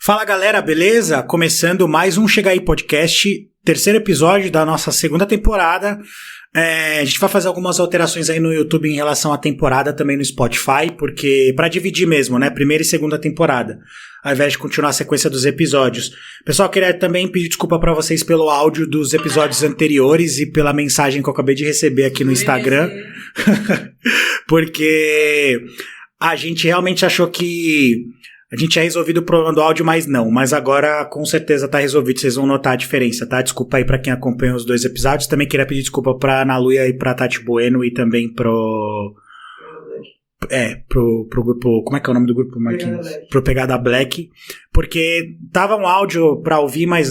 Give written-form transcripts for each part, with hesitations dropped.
Fala galera, beleza? Começando mais um Chega Aí Podcast, terceiro episódio da nossa segunda temporada. A gente vai fazer algumas alterações aí no YouTube em relação à temporada, também no Spotify, porque pra dividir mesmo, né? Primeira e segunda temporada, ao invés de continuar a sequência dos episódios. Pessoal, queria também pedir desculpa pra vocês pelo áudio dos episódios anteriores e pela mensagem que eu acabei de receber aqui no Instagram, porque a gente realmente achou que a gente tinha resolvido o problema do áudio, mas não. Mas agora, com certeza, tá resolvido. Vocês vão notar a diferença, tá? Desculpa aí pra quem acompanha os dois episódios. Também queria pedir desculpa pra Ana Luia e pra Tati Bueno e também pro grupo... Como é que é o nome do grupo, Marquinhos? Pro Pegada Black. Porque tava um áudio pra ouvir, mas,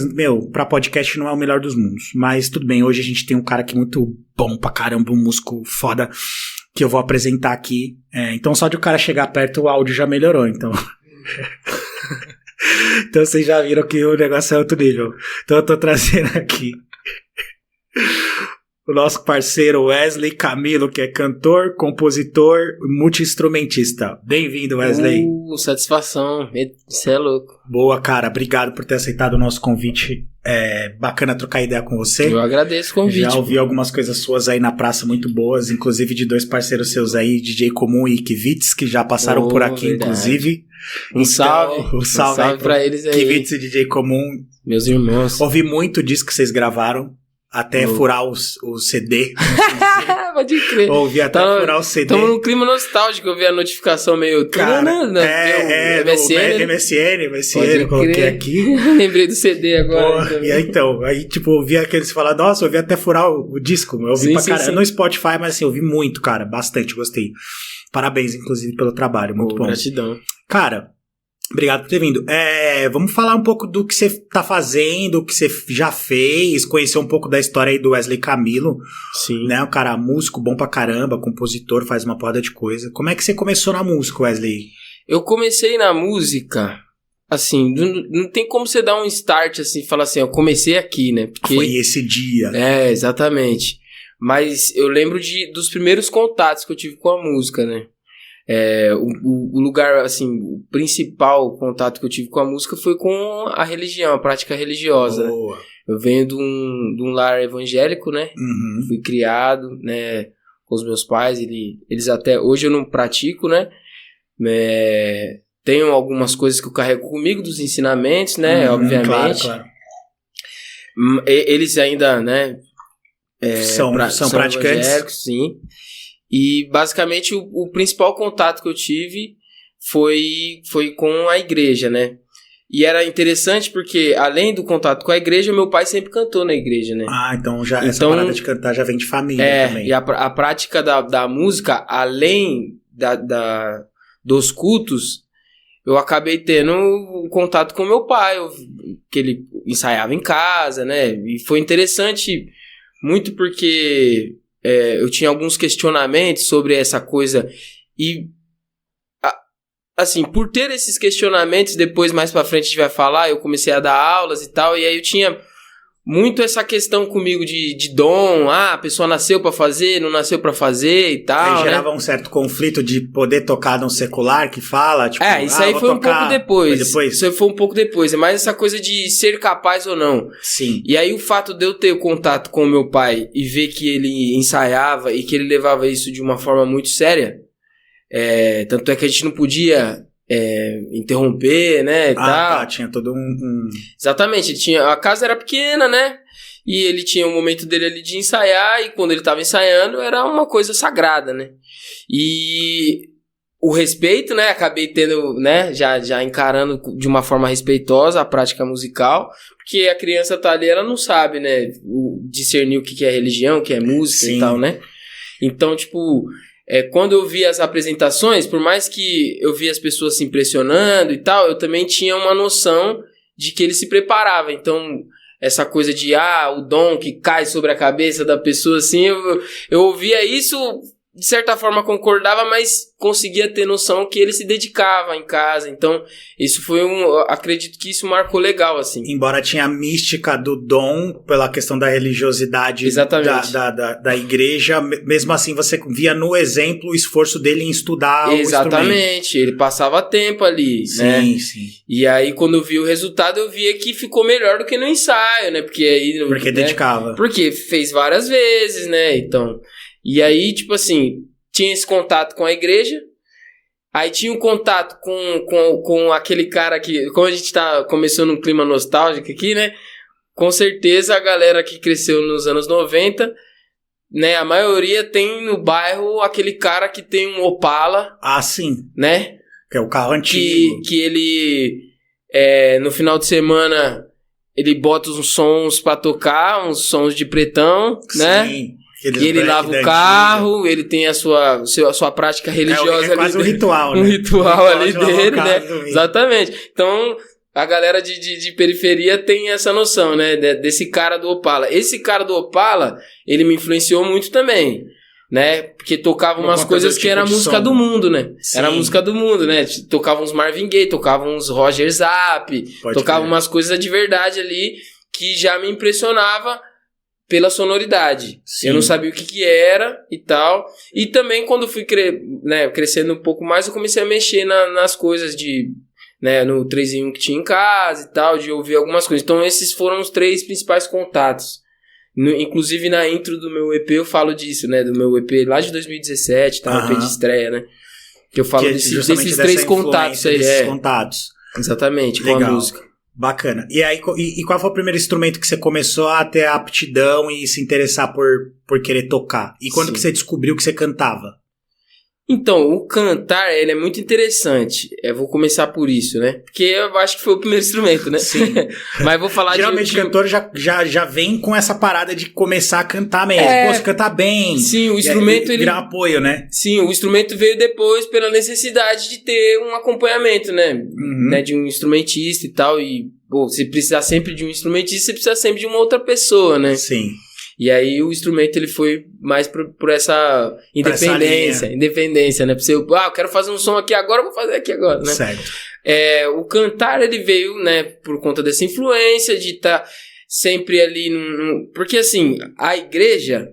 pra podcast não é o melhor dos mundos. Mas tudo bem, hoje a gente tem um cara aqui muito bom pra caramba, um músico foda, que eu vou apresentar aqui. Então só de o cara chegar perto, o áudio já melhorou, então... Então vocês já viram que o negócio é outro nível. Então eu tô trazendo aqui o nosso parceiro Wesley Camilo, que é cantor, compositor, multi-instrumentista. Bem-vindo, Wesley. Satisfação, você é louco. Boa, cara, obrigado por ter aceitado o nosso convite. É bacana trocar ideia com você. Eu agradeço o convite. Já ouvi algumas coisas suas aí na praça muito boas, inclusive de dois parceiros seus aí, DJ Comum e Kivitz, que já passaram por aqui, verdade. Inclusive. Um salve. Um salve pra eles aí. Kivitz e DJ Comum. Meus irmãos. Ouvi muito disso que vocês gravaram. Até furar o CD. Pode crer. Ouvi até furar o CD. Estamos num clima nostálgico. Eu vi a notificação meio... Cara, MSN, coloquei aqui. Lembrei do CD agora. E aí, então, tipo, eu vi aqueles falar, nossa, eu vi até furar o disco. Eu ouvi pra caramba. No Spotify, mas assim, eu ouvi muito, cara. Bastante, gostei. Parabéns, inclusive, pelo trabalho. Muito bom. Gratidão. Cara... Obrigado por ter vindo. Vamos falar um pouco do que você tá fazendo, o que você já fez, conhecer um pouco da história aí do Wesley Camilo. Sim. Né? Um cara músico bom pra caramba, compositor, faz uma porrada de coisa. Como é que você começou na música, Wesley? Eu comecei na música, assim, não tem como você dar um start assim, falar assim, eu comecei aqui, né? Porque foi esse dia. Exatamente. Mas eu lembro dos primeiros contatos que eu tive com a música, né? O lugar, assim, o principal contato que eu tive com a música foi com a religião, a prática religiosa. Boa. Né? Eu venho de um lar evangélico, né? Uhum. Fui criado, né, com os meus pais, eles até hoje eu não pratico, né? Tenho algumas coisas que eu carrego comigo dos ensinamentos, né? Obviamente. Claro. Eles ainda, né? São praticantes, sim. E basicamente o principal contato que eu tive foi com a igreja, né? E era interessante porque, além do contato com a igreja, meu pai sempre cantou na igreja, né? Então essa parada de cantar já vem de família também. E a prática da música, além dos cultos, eu acabei tendo um contato com meu pai, que ele ensaiava em casa, né? E foi interessante muito porque... eu tinha alguns questionamentos sobre essa coisa e, assim, por ter esses questionamentos, depois mais pra frente a gente vai falar, eu comecei a dar aulas e tal, e aí eu tinha muito essa questão comigo de dom, a pessoa nasceu pra fazer, não nasceu pra fazer e tal, aí gerava um certo conflito de poder tocar num secular que fala, tipo... isso aí foi um pouco depois. Isso aí foi um pouco depois, é mais essa coisa de ser capaz ou não. Sim. E aí o fato de eu ter o contato com o meu pai e ver que ele ensaiava e que ele levava isso de uma forma muito séria, tanto é que a gente não podia... interromper, né, e tal. Tinha todo Exatamente, a casa era pequena, né, e ele tinha um momento dele ali de ensaiar, e quando ele tava ensaiando, era uma coisa sagrada, né, e o respeito, né, acabei tendo, né, já encarando de uma forma respeitosa a prática musical, porque a criança tá ali, ela não sabe, né, discernir o que é religião, o que é música. Sim. E tal, né, então, tipo... quando eu via as apresentações, por mais que eu via as pessoas se impressionando e tal, eu também tinha uma noção de que ele se preparava. Então, essa coisa de, o dom que cai sobre a cabeça da pessoa, assim, eu ouvia isso de certa forma concordava, mas conseguia ter noção que ele se dedicava em casa. Então, isso foi acredito que isso marcou legal, assim. Embora tinha a mística do dom, pela questão da religiosidade da igreja, mesmo assim você via no exemplo o esforço dele em estudar o instrumento. Exatamente, ele passava tempo ali, né? Sim. E aí, quando eu vi o resultado, eu via que ficou melhor do que no ensaio, né? Porque dedicava. Porque fez várias vezes, né? Então... E aí, tipo assim, tinha esse contato com a igreja, aí tinha um contato com aquele cara que, como a gente começou num clima nostálgico aqui, né? Com certeza a galera que cresceu nos anos 90, né? A maioria tem no bairro aquele cara que tem um Opala. Ah, sim. Né? Que é o carro antigo. Que ele, no final de semana, ele bota uns sons pra tocar, uns sons de pretão, né? Sim. E ele lava o carro, ele tem a sua prática religiosa. É quase um ritual, né? Um ritual ali dele, né? Exatamente. Então, a galera de periferia tem essa noção, né? Desse cara do Opala. Esse cara do Opala, ele me influenciou muito também, né? Porque tocava umas coisas que era música do mundo, né? Sim. Era música do mundo, né? Tocava uns Marvin Gaye, tocava uns Roger Zapp, tocava umas coisas de verdade ali que já me impressionava pela sonoridade. Sim. Eu não sabia o que era e tal. E também quando fui crescendo um pouco mais, eu comecei a mexer nas coisas no 3 em 1 que tinha em casa e tal, de ouvir algumas coisas. Então esses foram os 3 principais contatos. Inclusive na intro do meu EP eu falo disso, né? Do meu EP lá de 2017, tá? EP de estreia, né? Que eu falo desses 3 contatos aí. Desses contatos. Exatamente, legal. Com a música. Bacana. E aí, qual foi o primeiro instrumento que você começou a ter a aptidão e se interessar por querer tocar? E quando que você descobriu que você cantava? Então, o cantar, ele é muito interessante. Eu vou começar por isso, né? Porque eu acho que foi o primeiro instrumento, né? Sim. Mas vou falar geralmente cantor já vem com essa parada de começar a cantar mesmo. Pô, você cantar bem. Sim, o instrumento... ele virar apoio, né? Sim, o instrumento veio depois pela necessidade de ter um acompanhamento, né? Né? De um instrumentista e tal. E, pô, se precisar sempre de um instrumentista, você precisa sempre de uma outra pessoa, né? Sim. E aí o instrumento ele foi mais por essa independência, né? Pra você, eu quero fazer um som aqui agora, eu vou fazer aqui agora, né? Certo. O cantar ele veio, né, por conta dessa influência de estar sempre ali porque assim, a igreja,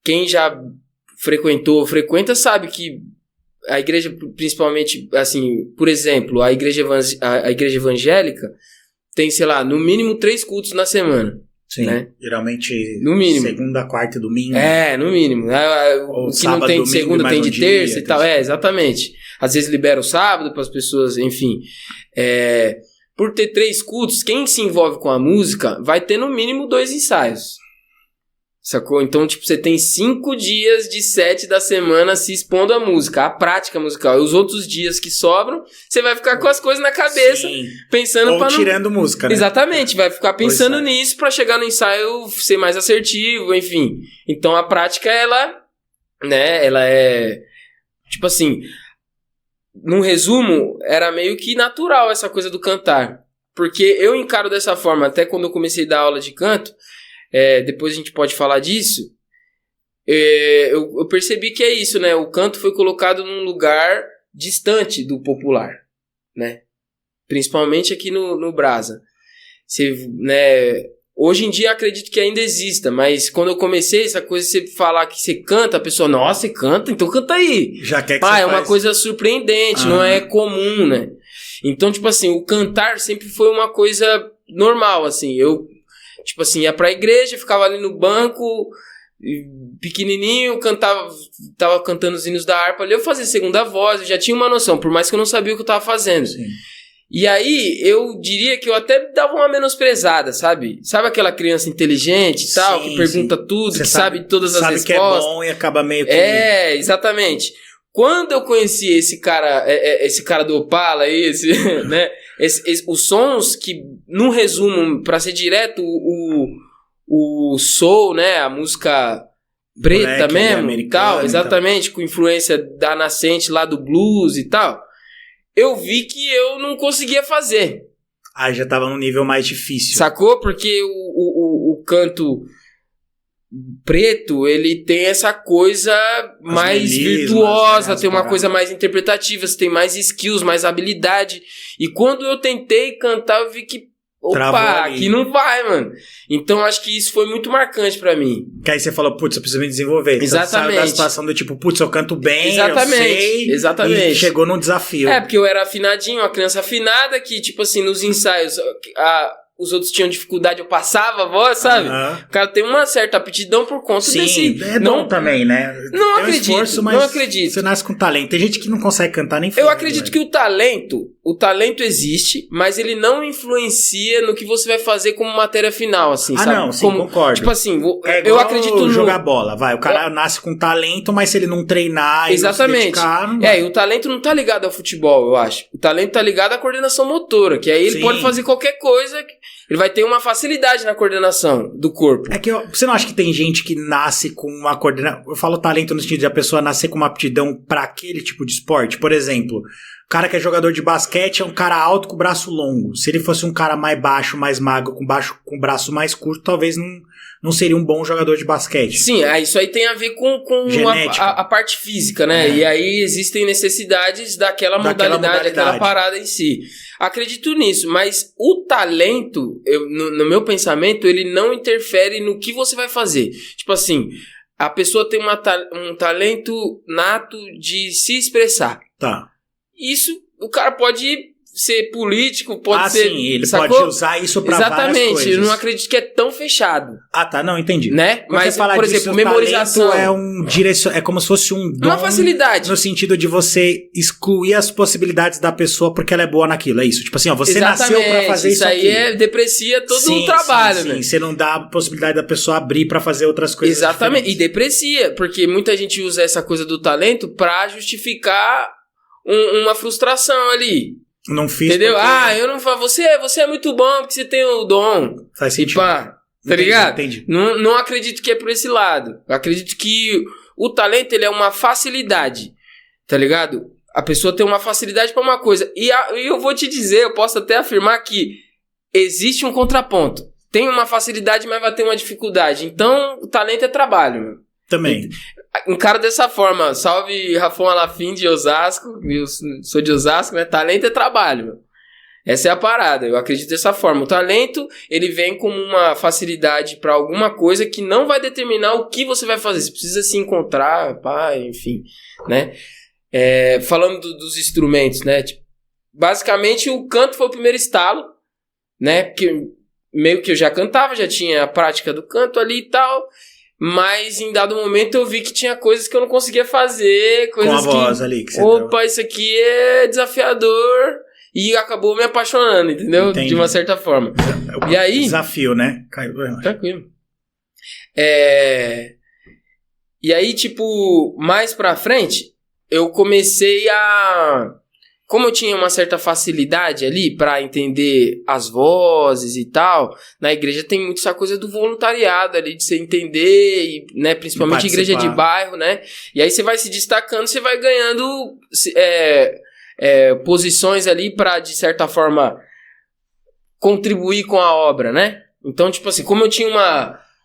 quem já frequenta sabe que a igreja, principalmente, assim, por exemplo, a igreja evangélica tem, sei lá, no mínimo 3 cultos na semana. Sim, né? Geralmente no mínimo. Segunda, quarta e domingo. No mínimo. O que sábado, não tem de segunda tem de terça e tal. Exatamente. Às vezes libera o sábado para as pessoas, enfim. Por ter 3 cultos, quem se envolve com a música vai ter no mínimo 2 ensaios. Sacou? Então, tipo, você tem 5 dias de 7 da semana se expondo à música, à prática musical. E os outros dias que sobram, você vai ficar com as coisas na cabeça, Sim. pensando ou tirando música, né? Exatamente, vai ficar pensando nisso pra chegar no ensaio ser mais assertivo, enfim. Então, a prática, ela é... Tipo assim, num resumo, era meio que natural essa coisa do cantar. Porque eu encaro dessa forma, até quando eu comecei a dar aula de canto, depois a gente pode falar disso. Eu percebi que é isso, né? O canto foi colocado num lugar distante do popular, né? Principalmente aqui no Brasa. Hoje em dia acredito que ainda exista, mas quando eu comecei essa coisa de você falar que você canta, a pessoa, nossa, você canta? Então canta aí. Já quer que você uma coisa surpreendente, não é comum, né? Então, tipo assim, o cantar sempre foi uma coisa normal, assim. Eu, tipo assim, ia pra igreja, ficava ali no banco, pequenininho, tava cantando os hinos da harpa ali, eu fazia segunda voz, eu já tinha uma noção, por mais que eu não sabia o que eu tava fazendo. Sim. E aí, eu diria que eu até dava uma menosprezada, sabe? Sabe aquela criança inteligente e tal, que pergunta tudo, Você que sabe todas as respostas? Sabe que é bom e acaba meio que... Exatamente. Quando eu conheci esse cara do Opala aí, né? Os sons que, no resumo, pra ser direto, o soul, né? A música preta mesmo e tal, exatamente, com influência da nascente lá do blues e tal, eu vi que eu não conseguia fazer. Já tava num nível mais difícil. Sacou? Porque o canto preto, ele tem essa coisa mais virtuosa, tem uma coisa mais interpretativa, você tem mais skills, mais habilidade. E quando eu tentei cantar, eu vi que opa, aqui não vai, mano. Então acho que isso foi muito marcante pra mim. Que aí você falou, putz, eu preciso me desenvolver. Exatamente. Você saiu da situação do tipo, putz, eu canto bem, exatamente, eu sei. Exatamente. E chegou num desafio. Porque eu era afinadinho, uma criança afinada que, tipo assim, nos ensaios, os outros tinham dificuldade, eu passava a voz, sabe? O cara tem uma certa aptidão por conta desse... É dom também, né? Não tem acredito, esforço, mas não acredito. Você nasce com talento. Tem gente que não consegue cantar nem Eu acredito que o talento existe, mas ele não influencia no que você vai fazer como matéria final, assim, sabe? Não, sim, concordo. Tipo assim, eu acredito no... jogar bola, vai. O cara nasce com talento, mas se ele não treinar e não se dedicar... Não e o talento não tá ligado ao futebol, eu acho. O talento tá ligado à coordenação motora, que aí ele pode fazer qualquer coisa... Ele vai ter uma facilidade na coordenação do corpo. É que você não acha que tem gente que nasce com uma coordenação... Eu falo talento no sentido de a pessoa nascer com uma aptidão para aquele tipo de esporte. Por exemplo, o cara que é jogador de basquete é um cara alto com braço longo. Se ele fosse um cara mais baixo, mais magro, com braço mais curto, talvez não seria um bom jogador de basquete. Sim, isso aí tem a ver com a parte física, né? E aí existem necessidades daquela modalidade, aquela parada em si. Acredito nisso, mas o talento, no meu pensamento, ele não interfere no que você vai fazer. Tipo assim, a pessoa tem um talento nato de se expressar. Tá. Isso, o cara pode ser político, pode ser... sim, ele pode usar isso pra várias coisas. Exatamente, eu não acredito que é tão fechado. Tá, não, entendi. Né? Mas, por exemplo, memorização... É como se fosse um dom... Uma facilidade. No sentido de você excluir as possibilidades da pessoa porque ela é boa naquilo, é isso? Tipo assim, você nasceu pra fazer isso aqui. Isso aí deprecia todo o trabalho, né? Sim, você não dá a possibilidade da pessoa abrir pra fazer outras coisas. Exatamente, diferentes. E deprecia, porque muita gente usa essa coisa do talento pra justificar uma frustração ali. Não fiz. Entendeu? Eu não falo, você é muito bom porque você tem o dom. Faz sentido. Tá ligado? Entendi. Não acredito que é por esse lado. Eu acredito que o talento, ele é uma facilidade. Tá ligado? A pessoa tem uma facilidade pra uma coisa. E eu vou te dizer, eu posso até afirmar que existe um contraponto. Tem uma facilidade, mas vai ter uma dificuldade. Então, o talento é trabalho, meu. Também. Encaro dessa forma. Salve Rafon Alafim de Osasco. Eu sou de Osasco, né? Talento é trabalho, meu. Essa é a parada. Eu acredito dessa forma. O talento, ele vem como uma facilidade pra alguma coisa que não vai determinar o que você vai fazer. Você precisa se encontrar, enfim, né? Falando dos instrumentos, né? Tipo, basicamente, o canto foi o primeiro estalo, né? Porque meio que eu já cantava, já tinha a prática do canto ali e tal... Mas em dado momento eu vi que tinha coisas que eu não conseguia fazer. Coisas com a voz ali que você isso aqui é desafiador. E acabou me apaixonando, entendeu? Entendi. De uma certa forma. E aí... Desafio, né? Tranquilo. E aí, tipo, mais pra frente, eu comecei a... Como eu tinha uma certa facilidade ali pra entender as vozes e tal, na igreja tem muito essa coisa do voluntariado ali, de você entender, e, né, principalmente igreja de bairro, né? E aí você vai se destacando, você vai ganhando posições ali pra, de certa forma, contribuir com a obra, né? Então, tipo assim, como eu tinha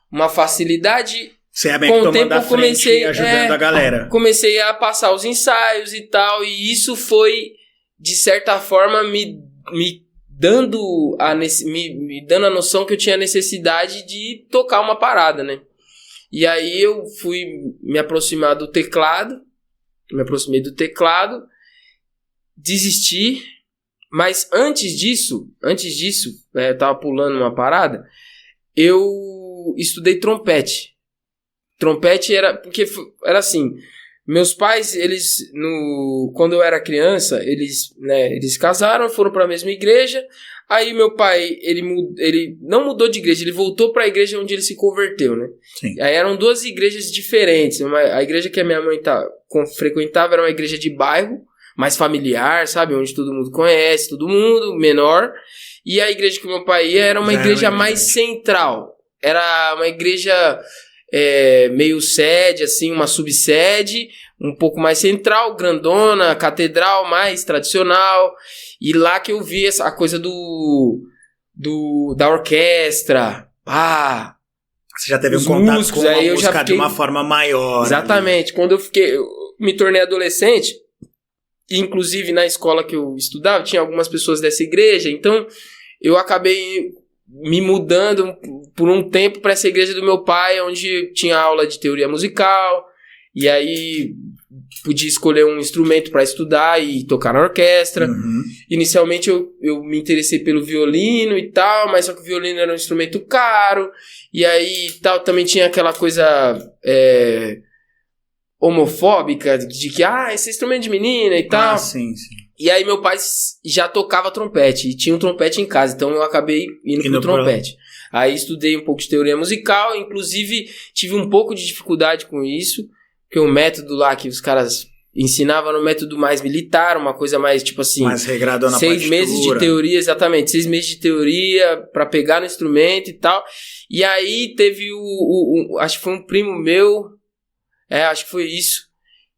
uma facilidade... Você é bem com o tempo eu comecei ajudando a galera. Comecei a passar os ensaios e tal, e isso foi... de certa forma, me dando a noção que eu tinha necessidade de tocar uma parada, né? E aí eu fui me aproximei do teclado, desisti, mas antes disso, eu tava pulando uma parada, eu estudei trompete. Trompete porque era assim... Meus pais, quando eu era criança, eles casaram, foram para a mesma igreja. Aí meu pai, ele não mudou de igreja, ele voltou para a igreja onde ele se converteu, né? Sim. Aí eram duas igrejas diferentes. A igreja que a minha mãe frequentava era uma igreja de bairro, mais familiar, sabe? Onde todo mundo conhece, todo mundo, menor. E a igreja que meu pai ia era uma igreja mais central. Era uma igreja... meio sede, assim, uma subsede, um pouco mais central, grandona, catedral mais tradicional, e lá que eu vi a coisa da orquestra, Você já teve os um contato músicos, com a aí eu já música fiquei... de uma forma maior. Exatamente. Ali. Quando eu me tornei adolescente, inclusive na escola que eu estudava, tinha algumas pessoas dessa igreja, então eu acabei me mudando por um tempo para essa igreja do meu pai, onde tinha aula de teoria musical, e aí podia escolher um instrumento para estudar e tocar na orquestra. Uhum. Inicialmente eu me interessei pelo violino e tal, mas só que o violino era um instrumento caro, e aí tal, também tinha aquela coisa homofóbica de que, esse instrumento de menina e tal. Sim. E aí meu pai já tocava trompete, e tinha um trompete em casa, então eu acabei indo pro trompete. Aí estudei um pouco de teoria musical, inclusive tive um pouco de dificuldade com isso, porque o método lá que os caras ensinavam era um método mais militar, uma coisa mais tipo assim... Mais regradão na 6 meses de teoria, exatamente, 6 meses de teoria pra pegar no instrumento e tal. E aí teve acho que foi um primo meu, acho que foi isso,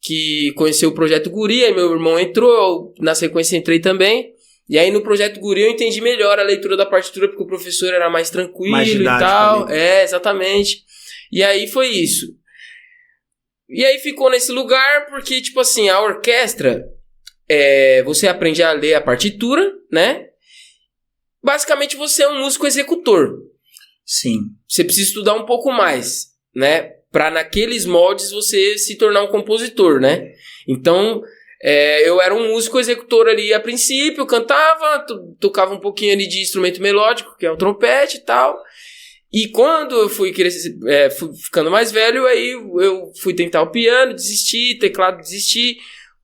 que conheceu o Projeto Guri, aí meu irmão entrou, eu, na sequência entrei também, e aí no Projeto Guri eu entendi melhor a leitura da partitura, porque o professor era mais tranquilo mais e tal, ali. Exatamente, e aí foi isso. E aí ficou nesse lugar, porque tipo assim, a orquestra, você aprende a ler a partitura, né, basicamente você é um músico executor. Sim. Você precisa estudar um pouco mais, né, para naqueles moldes você se tornar um compositor, né? Então, eu era um músico executor ali a princípio, eu cantava, tocava um pouquinho ali de instrumento melódico, que é o trompete e tal. E quando eu fui ficando mais velho, aí eu fui tentar o piano, desisti, teclado, desisti,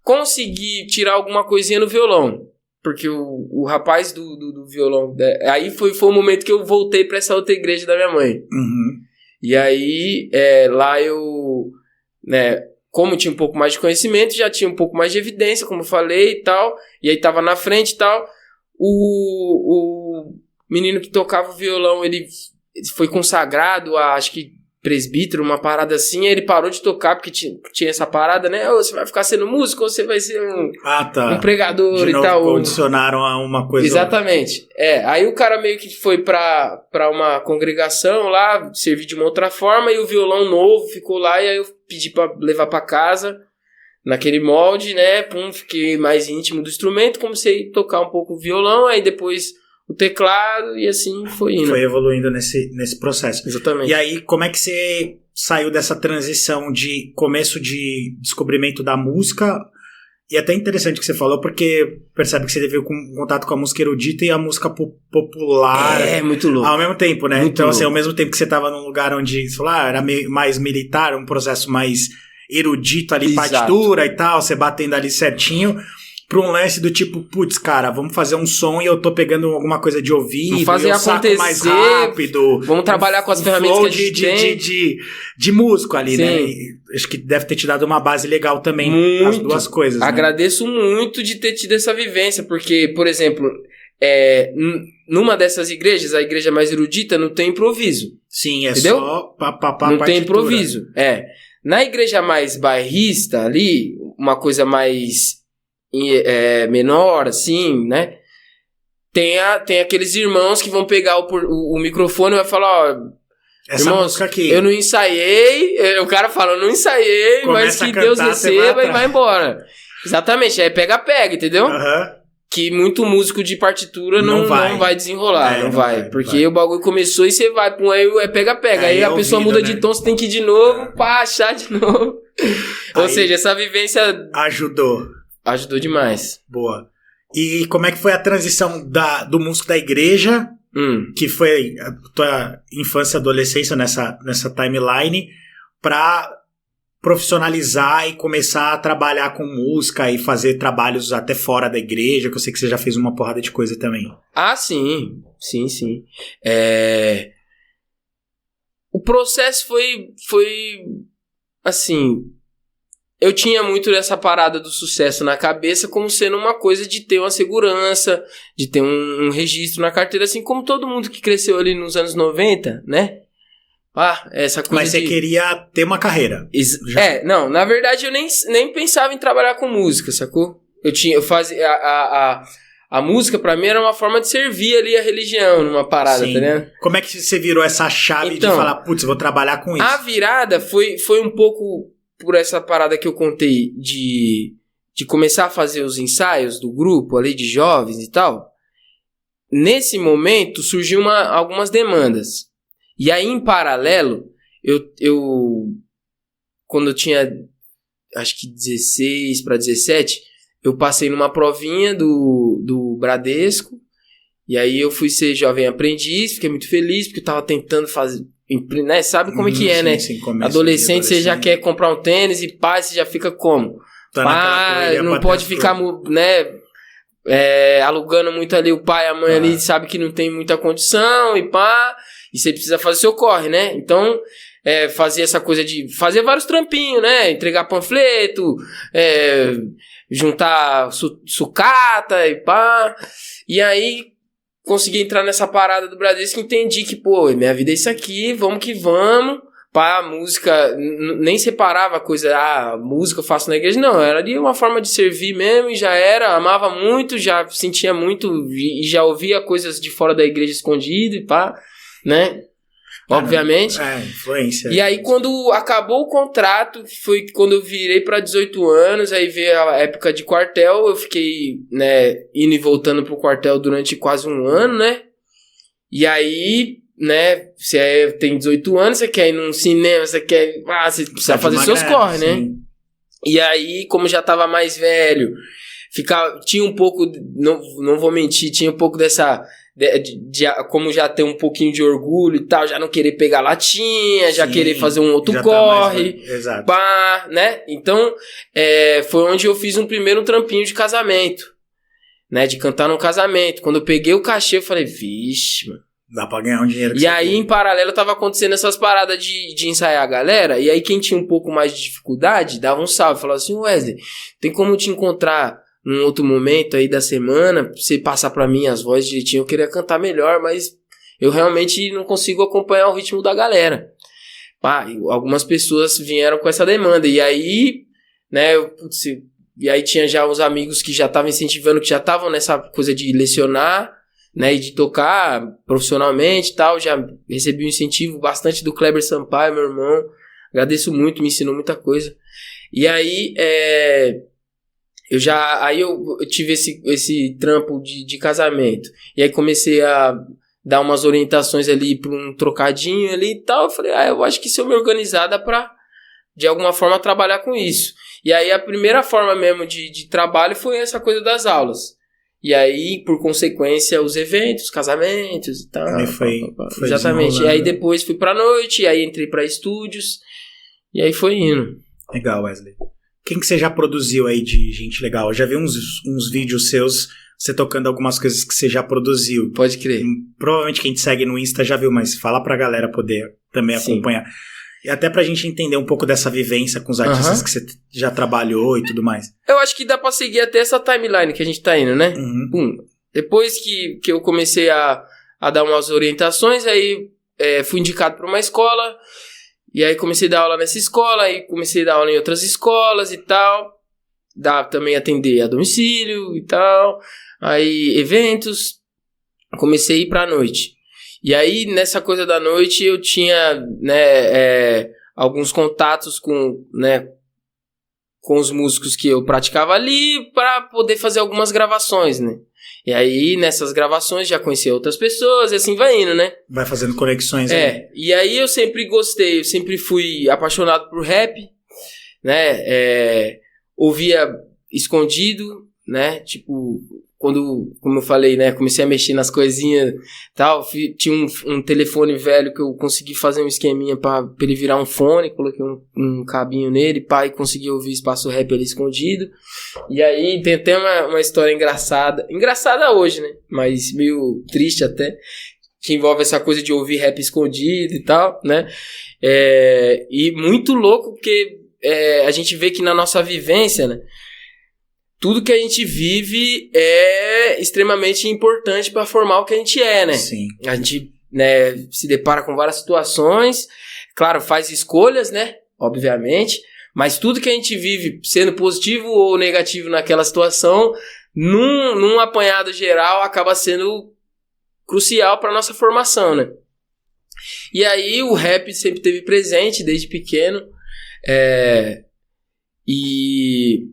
consegui tirar alguma coisinha no violão. Porque o rapaz do violão... Aí foi o momento que eu voltei para essa outra igreja da minha mãe. Uhum. E aí, lá eu, né, como tinha um pouco mais de conhecimento, já tinha um pouco mais de evidência, como eu falei e tal, e aí tava na frente e tal, o menino que tocava o violão, ele foi consagrado a, acho que, presbítero, uma parada assim, aí ele parou de tocar, porque tinha essa parada, né, você vai ficar sendo músico ou você vai ser um pregador de novo, e tal. Condicionaram a uma coisa... Exatamente, aí o cara meio que foi pra uma congregação lá, servir de uma outra forma, e o violão novo ficou lá, e aí eu pedi pra levar pra casa, naquele molde, né, fiquei mais íntimo do instrumento, comecei a tocar um pouco o violão, aí depois o teclado, e assim foi indo. Foi evoluindo nesse processo. Exatamente. E aí, como é que você saiu dessa transição de começo de descobrimento da música? E é até interessante o que você falou, porque percebe que você teve contato com a música erudita e a música popular. Muito louco. Ao mesmo tempo, né? Muito então, louco. Assim, ao mesmo tempo que você estava num lugar onde, sei lá, era mais militar, um processo mais erudito ali, Exato. partitura e tal, você batendo ali certinho... Pra um lance do tipo, putz, cara, vamos fazer um som e eu tô pegando alguma coisa de ouvido, vamos fazer eu acontecer, saco mais rápido. Vamos trabalhar com as ferramentas que a gente tem. De músico ali, Sim. né? E acho que deve ter te dado uma base legal também, muito. As duas coisas. Né? Agradeço muito de ter tido essa vivência, porque, por exemplo, numa dessas igrejas, a igreja mais erudita, não tem improviso. Sim, entendeu? Só não partitura. Tem improviso. Na igreja mais bairrista ali, uma coisa mais menor, assim, né? Tem aqueles irmãos que vão pegar o microfone e vai falar, essa irmãos, música aqui. Eu não ensaiei, o cara fala, eu não ensaiei, Começa mas que a Deus cantar, receba e vai embora. Exatamente, aí pega, entendeu? Que muito músico de partitura não vai desenrolar, não vai. Porque o bagulho começou e você vai, aí pega. Aí a pessoa muda de tom, você tem que ir de novo, achar de novo. Ou seja, essa vivência... Ajudou demais. Boa. E como é que foi a transição do músico da igreja, que foi a tua infância e adolescência nessa timeline, pra profissionalizar e começar a trabalhar com música e fazer trabalhos até fora da igreja, que eu sei que você já fez uma porrada de coisa também. Sim. O processo foi assim... Eu tinha muito dessa parada do sucesso na cabeça como sendo uma coisa de ter uma segurança, de ter um registro na carteira, assim como todo mundo que cresceu ali nos anos 90, né? Essa coisa. Mas você queria ter uma carreira. Não, na verdade eu nem pensava em trabalhar com música, sacou? Eu fazia A música, pra mim, era uma forma de servir ali a religião numa parada, Sim. tá ligado? Como é que você virou essa chave Então, de falar, putz, vou trabalhar com isso? A virada foi um pouco por essa parada que eu contei de começar a fazer os ensaios do grupo ali de jovens e tal. Nesse momento, surgiu algumas demandas. E aí, em paralelo, eu quando eu tinha, acho que 16 para 17... eu passei numa provinha do Bradesco, e aí eu fui ser jovem aprendiz, fiquei muito feliz, porque eu tava tentando fazer, né? Sabe como é que é, sim, né? Sim, adolescente, você já quer comprar um tênis, e pá, você já fica como? Tá Pá, não pode ficar, né, alugando muito ali, o pai e a mãe ali sabe que não tem muita condição, e pá, e você precisa fazer seu corre, né? Então... fazer essa coisa de fazer vários trampinhos, né? Entregar panfleto, juntar sucata e pá. E aí consegui entrar nessa parada do Bradesco e entendi que, pô, minha vida é isso aqui, vamos que vamos. Pá, música, nem separava a coisa, música eu faço na igreja, não, era ali uma forma de servir mesmo e já era, amava muito, já sentia muito e já ouvia coisas de fora da igreja escondido e pá, né? Obviamente. Influência. E aí, quando acabou o contrato, foi quando eu virei para 18 anos, aí veio a época de quartel, eu fiquei, né, indo e voltando pro quartel durante quase um ano, né? E aí, né, você tem 18 anos, você quer ir num cinema, você precisa fazer seus corre, né? E aí, como já tava mais velho, tinha um pouco, não vou mentir, tinha um pouco dessa... como já ter um pouquinho de orgulho e tal, já não querer pegar latinha, já querer fazer um outro corre, exato. Pá, né? Então, foi onde eu fiz um primeiro trampinho de casamento, né? De cantar num casamento. Quando eu peguei o cachê, eu falei, vixe, mano. Dá pra ganhar um dinheiro. E aí, em paralelo, tava acontecendo essas paradas de ensaiar a galera, e aí quem tinha um pouco mais de dificuldade, dava um salve, falava assim, Wesley, tem como te encontrar num outro momento aí da semana, pra você passar pra mim as vozes direitinho, eu queria cantar melhor, mas eu realmente não consigo acompanhar o ritmo da galera. Algumas pessoas vieram com essa demanda, e aí, né, e aí tinha já uns amigos que já estavam incentivando, que já estavam nessa coisa de lecionar, né, e de tocar profissionalmente e tal, já recebi um incentivo bastante do Kleber Sampaio, meu irmão, agradeço muito, me ensinou muita coisa. E aí, eu tive esse trampo de casamento. E aí comecei a dar umas orientações ali para um trocadinho ali e tal. Eu falei, eu acho que se eu me organizar dá pra, de alguma forma, trabalhar com isso. E aí a primeira forma mesmo de trabalho foi essa coisa das aulas. E aí, por consequência, os eventos, casamentos e tal. Foi exatamente. E aí depois fui pra noite, e aí entrei pra estúdios. E aí foi indo. Legal, Wesley. Quem que você já produziu aí de gente legal? Eu já vi uns vídeos seus, você tocando algumas coisas que você já produziu. Pode crer. Provavelmente quem te segue no Insta já viu, mas fala pra galera poder também acompanhar. E até pra gente entender um pouco dessa vivência com os artistas que você já trabalhou e tudo mais. Eu acho que dá pra seguir até essa timeline que a gente tá indo, né? Depois que eu comecei a dar umas orientações, aí fui indicado pra uma escola... E aí comecei a dar aula nessa escola, aí comecei a dar aula em outras escolas e tal. Também atender a domicílio e tal. Aí eventos. Comecei a ir pra noite. E aí nessa coisa da noite eu tinha, né, alguns contatos com os músicos que eu praticava ali pra poder fazer algumas gravações, né? E aí, nessas gravações, já conheci outras pessoas, e assim vai indo, né? Vai fazendo conexões aí. E aí eu sempre gostei, eu sempre fui apaixonado por rap, né? Ouvia escondido, né? Tipo, quando, como eu falei, né? Comecei a mexer nas coisinhas e tal. Tinha um telefone velho que eu consegui fazer um esqueminha pra ele virar um fone. Coloquei um cabinho nele, e consegui ouvir espaço rap ali escondido. E aí tem até uma história engraçada. Engraçada hoje, né? Mas meio triste até. Que envolve essa coisa de ouvir rap escondido e tal, né? E muito louco porque a gente vê que na nossa vivência, né? Tudo que a gente vive é extremamente importante para formar o que a gente é, né? Sim. A gente, né, se depara com várias situações, claro, faz escolhas, né? Obviamente, mas tudo que a gente vive, sendo positivo ou negativo naquela situação, num apanhado geral, acaba sendo crucial para nossa formação, né? E aí o rap sempre esteve presente desde pequeno. E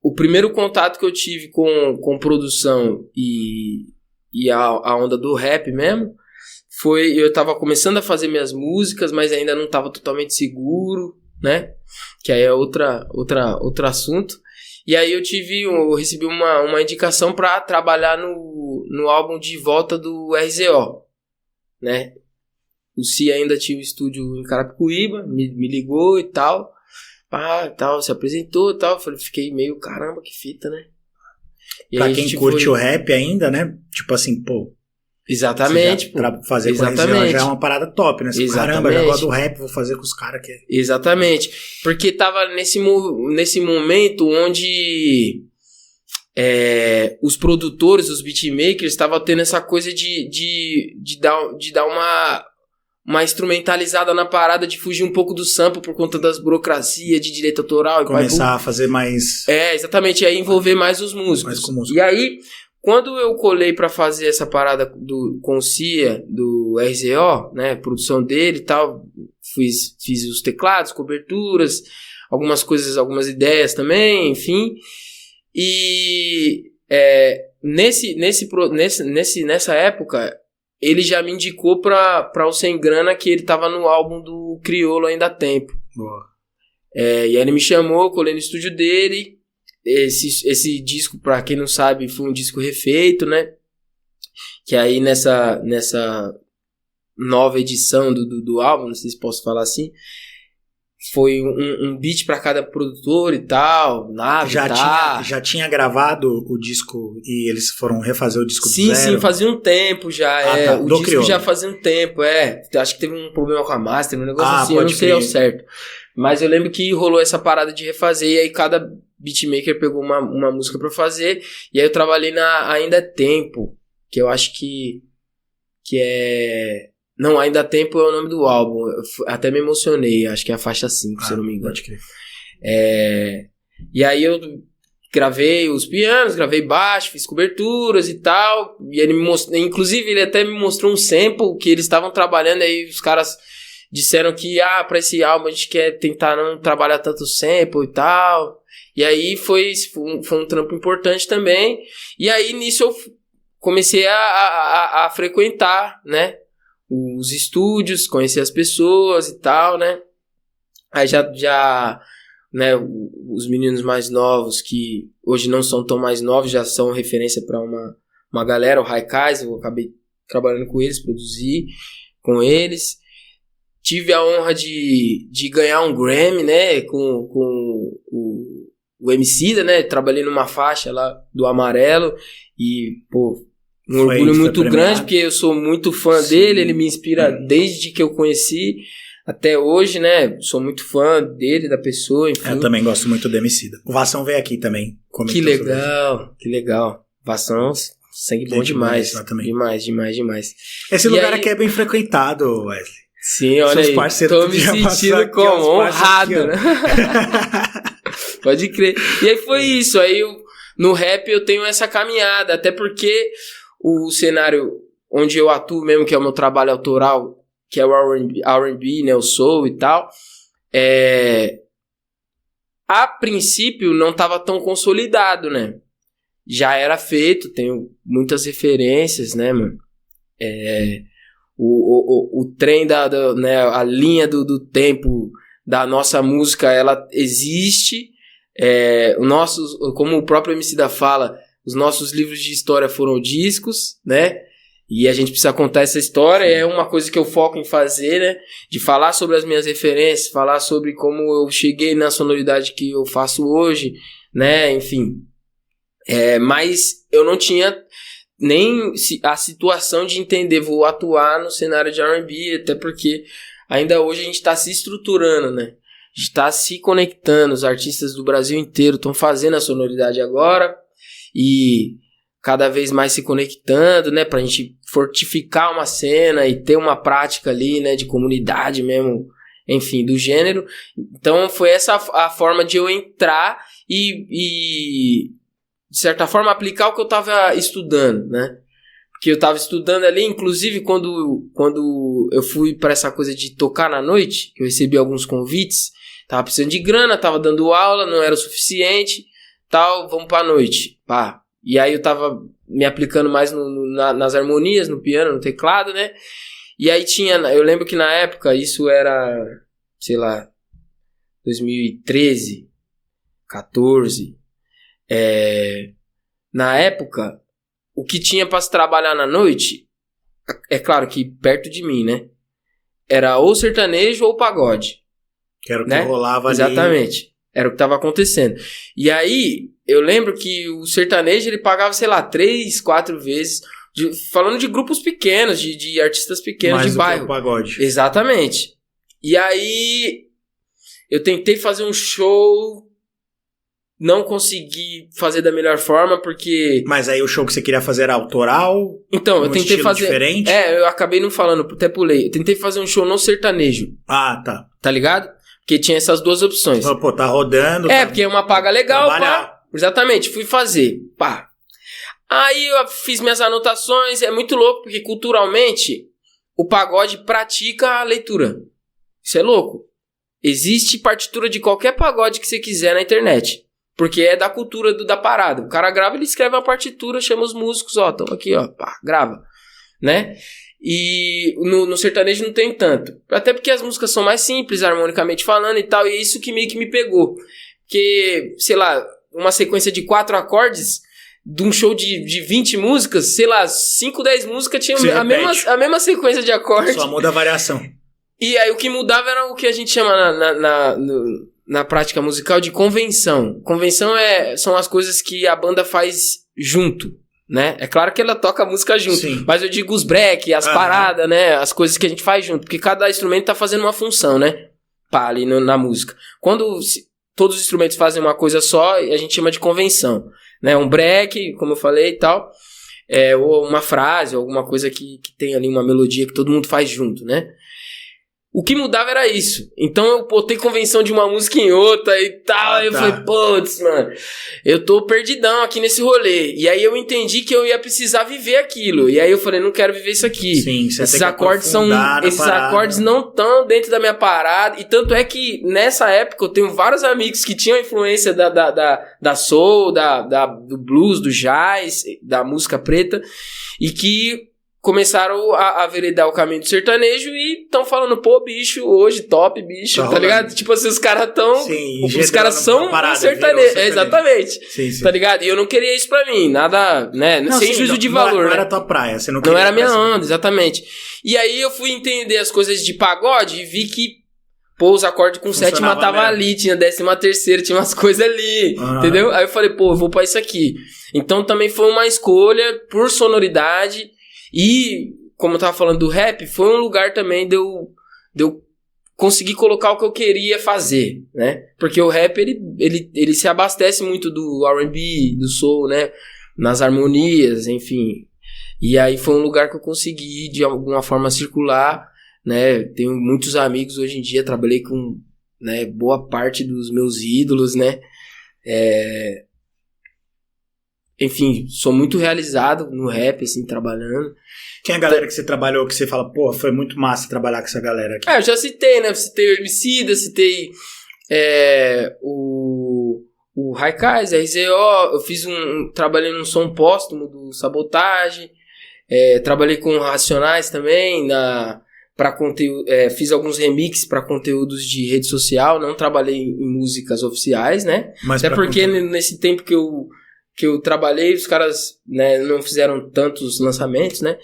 o primeiro contato que eu tive com produção e a onda do rap mesmo foi... Eu tava começando a fazer minhas músicas, mas ainda não tava totalmente seguro, né? Que aí é outro assunto. E aí eu recebi uma indicação para trabalhar no álbum de volta do RZO, né? O Cia ainda tinha um estúdio em Carapicuíba, me ligou e tal. Se apresentou e tal. Fiquei meio, caramba, que fita, né? E pra quem curte o rap ainda, né? Tipo assim, pô. Exatamente. Fazer Exatamente. com a RZO já é uma parada top, né? Caramba, já gosto do rap, vou fazer com os caras que... Exatamente. Porque tava nesse momento onde os produtores, os beatmakers, estavam tendo essa coisa de dar uma instrumentalizada na parada, de fugir um pouco do sample por conta das burocracias de direito autoral. Começar a fazer mais... exatamente. E aí envolver mais os músicos. Mais com música. E aí, quando eu colei pra fazer essa parada com o Cia, do RZO, né, produção dele e tal, fiz os teclados, coberturas, algumas coisas, algumas ideias também, enfim. E nessa época... Ele já me indicou pra o Sem Grana, que ele tava no álbum do Criolo Ainda Há Tempo. Boa. E aí ele me chamou, colei no estúdio dele. Esse disco, pra quem não sabe, foi um disco refeito, né? Que aí nessa nova edição do álbum, não sei se posso falar assim, foi um beat pra cada produtor e tal, já tinha gravado o disco e eles foram refazer o disco do zero? Sim, fazia um tempo já. Tá. O disco Criolo já fazia um tempo, Acho que teve um problema com a master, um negócio assim, eu não sei ao certo. Mas eu lembro que rolou essa parada de refazer, e aí cada beatmaker pegou uma música pra fazer, e aí eu trabalhei na Ainda é Tempo, que eu acho que é... Não, Ainda Há Tempo é o nome do álbum. Eu até me emocionei. Acho que é a faixa 5, se eu não me engano. E aí eu gravei os pianos, gravei baixo, fiz coberturas e tal. E ele me mostrou... Inclusive, ele até me mostrou um sample que eles estavam trabalhando. Aí os caras disseram que, pra esse álbum a gente quer tentar não trabalhar tanto sample e tal. E aí foi um trampo importante também. E aí, nisso, eu comecei a frequentar, né? Os estúdios, conhecer as pessoas e tal, né? Aí já né, os meninos mais novos, que hoje não são tão mais novos, já são referência para uma galera, o Raikais, eu acabei trabalhando com eles, produzi com eles. Tive a honra de ganhar um Grammy, né, com o Emicida, né? Trabalhei numa faixa lá do Amarelo e, pô, um orgulho muito grande, porque eu sou muito fã dele, ele me inspira desde que eu conheci até hoje, né? Sou muito fã dele, da pessoa, enfim. Eu também gosto muito do Emicida. O Vassão veio aqui também. Que legal. Vassão, sangue bom demais. Demais. Esse lugar aqui é bem frequentado, Wesley. Sim, olha aí. Tô me sentindo como honrado, né? Pode crer. E aí foi isso. Aí no rap eu tenho essa caminhada, até porque o cenário onde eu atuo mesmo, que é o meu trabalho autoral, que é o R&B, né, o soul e tal, a princípio não estava tão consolidado, né? Já era feito, tenho muitas referências, né, mano? O trem né, a linha do tempo da nossa música, ela existe. Como o próprio Emicida fala, os nossos livros de história foram discos, né? E a gente precisa contar essa história. É uma coisa que eu foco em fazer, né? De falar sobre as minhas referências, falar sobre como eu cheguei na sonoridade que eu faço hoje, né? Enfim. Mas eu não tinha nem a situação de entender, vou atuar no cenário de R&B, até porque ainda hoje a gente está se estruturando, né? A gente está se conectando, os artistas do Brasil inteiro estão fazendo a sonoridade agora e cada vez mais se conectando, né, pra gente fortificar uma cena e ter uma prática ali, né, de comunidade mesmo, enfim, do gênero. Então foi essa a forma de eu entrar e de certa forma, aplicar o que eu tava estudando, né? Porque eu tava estudando ali, inclusive quando eu fui pra essa coisa de tocar na noite, que eu recebi alguns convites, tava precisando de grana, tava dando aula, não era o suficiente, tal, vamos pra noite, pá. E aí eu tava me aplicando mais nas harmonias, no piano, no teclado, né? E aí eu lembro que na época, isso era, sei lá, 2013, 14, na época, o que tinha pra se trabalhar na noite, é claro que perto de mim, né? Era ou sertanejo ou pagode. Que era o que né? rolava ali. Exatamente. Era o que tava acontecendo. E aí, eu lembro que o sertanejo, ele pagava, sei lá, 3, 4 vezes, falando de grupos pequenos, de artistas pequenos, mais de bairro. Que o pagode. Exatamente. E aí, eu tentei fazer um show, não consegui fazer da melhor forma, porque... Mas aí o show que você queria fazer era autoral? Então, eu tentei fazer... diferente? Eu acabei não falando, até pulei. Eu tentei fazer um show no sertanejo. Ah, tá. Tá ligado? Porque tinha essas duas opções. Pô, tá rodando. Porque é uma paga legal, trabalhar. pá. Exatamente, fui fazer, pá. Aí eu fiz minhas anotações, é muito louco, porque culturalmente o pagode pratica a leitura. Isso é louco. Existe partitura de qualquer pagode que você quiser na internet. Porque é da cultura da parada. O cara grava, ele escreve uma partitura, chama os músicos, ó, tamo aqui, ó, pá, grava. Né? E no sertanejo não tem tanto. Até porque as músicas são mais simples, harmonicamente falando e tal, e é isso que meio que me pegou. Porque, sei lá, uma sequência de 4 acordes, de um show de 20 músicas, sei lá, 5, 10 músicas tinham a mesma sequência de acordes. Só muda a variação. E aí o que mudava era o que a gente chama na prática musical de convenção. Convenção são as coisas que a banda faz junto, né? É claro que ela toca a música junto, Sim. mas eu digo os break, as paradas, né? As coisas que a gente faz junto, porque cada instrumento tá fazendo uma função, né? Pá, ali na música. Quando todos os instrumentos fazem uma coisa só, a gente chama de convenção, né? Um break, como eu falei e tal, ou uma frase, alguma coisa que tem ali uma melodia que todo mundo faz junto, né? O que mudava era isso. Então eu botei convenção de uma música em outra e tal. Aí eu falei, putz, mano, eu tô perdidão aqui nesse rolê. E aí eu entendi que eu ia precisar viver aquilo. E aí eu falei, não quero viver isso aqui. Sim, você esses tem que acordes acordes não estão dentro da minha parada. E tanto é que nessa época eu tenho vários amigos que tinham influência da soul, do blues, do jazz, da música preta. E que começaram a veredar o caminho do sertanejo e estão falando, pô, bicho, hoje top, bicho, tá ligado? Tipo assim, os caras tão... Sim, os caras são sertanejo. Exatamente. Sim. Tá ligado? E eu não queria isso pra mim, nada, né? Não, sem juízo de valor, não né? era tua praia, você não Não era minha fazer. onda, exatamente. E aí eu fui entender as coisas de pagode e vi que, pô, os acordes com sétima tava ali, tinha 13ª, tinha umas coisas ali, entendeu? Aí eu falei, pô, eu vou pra isso aqui. Então também foi uma escolha por sonoridade. E, como eu tava falando do rap, foi um lugar também de eu conseguir colocar o que eu queria fazer, né? Porque o rap, ele se abastece muito do R&B, do soul, né? Nas harmonias, enfim. E aí foi um lugar que eu consegui, de alguma forma, circular, né? Tenho muitos amigos hoje em dia, trabalhei com, né, boa parte dos meus ídolos, né? Enfim, sou muito realizado no rap, assim, trabalhando. Quem é a galera que você trabalhou, que você fala, pô, foi muito massa trabalhar com essa galera aqui? Eu já citei, né? Citei o Emicida, citei o Haikais, RZO, eu fiz trabalhei num som póstumo do Sabotagem, trabalhei com Racionais também, para conteúdo, fiz alguns remixes para conteúdos de rede social, não trabalhei em músicas oficiais, né? Mas até porque nesse tempo que eu trabalhei, os caras, né, não fizeram tantos lançamentos, né?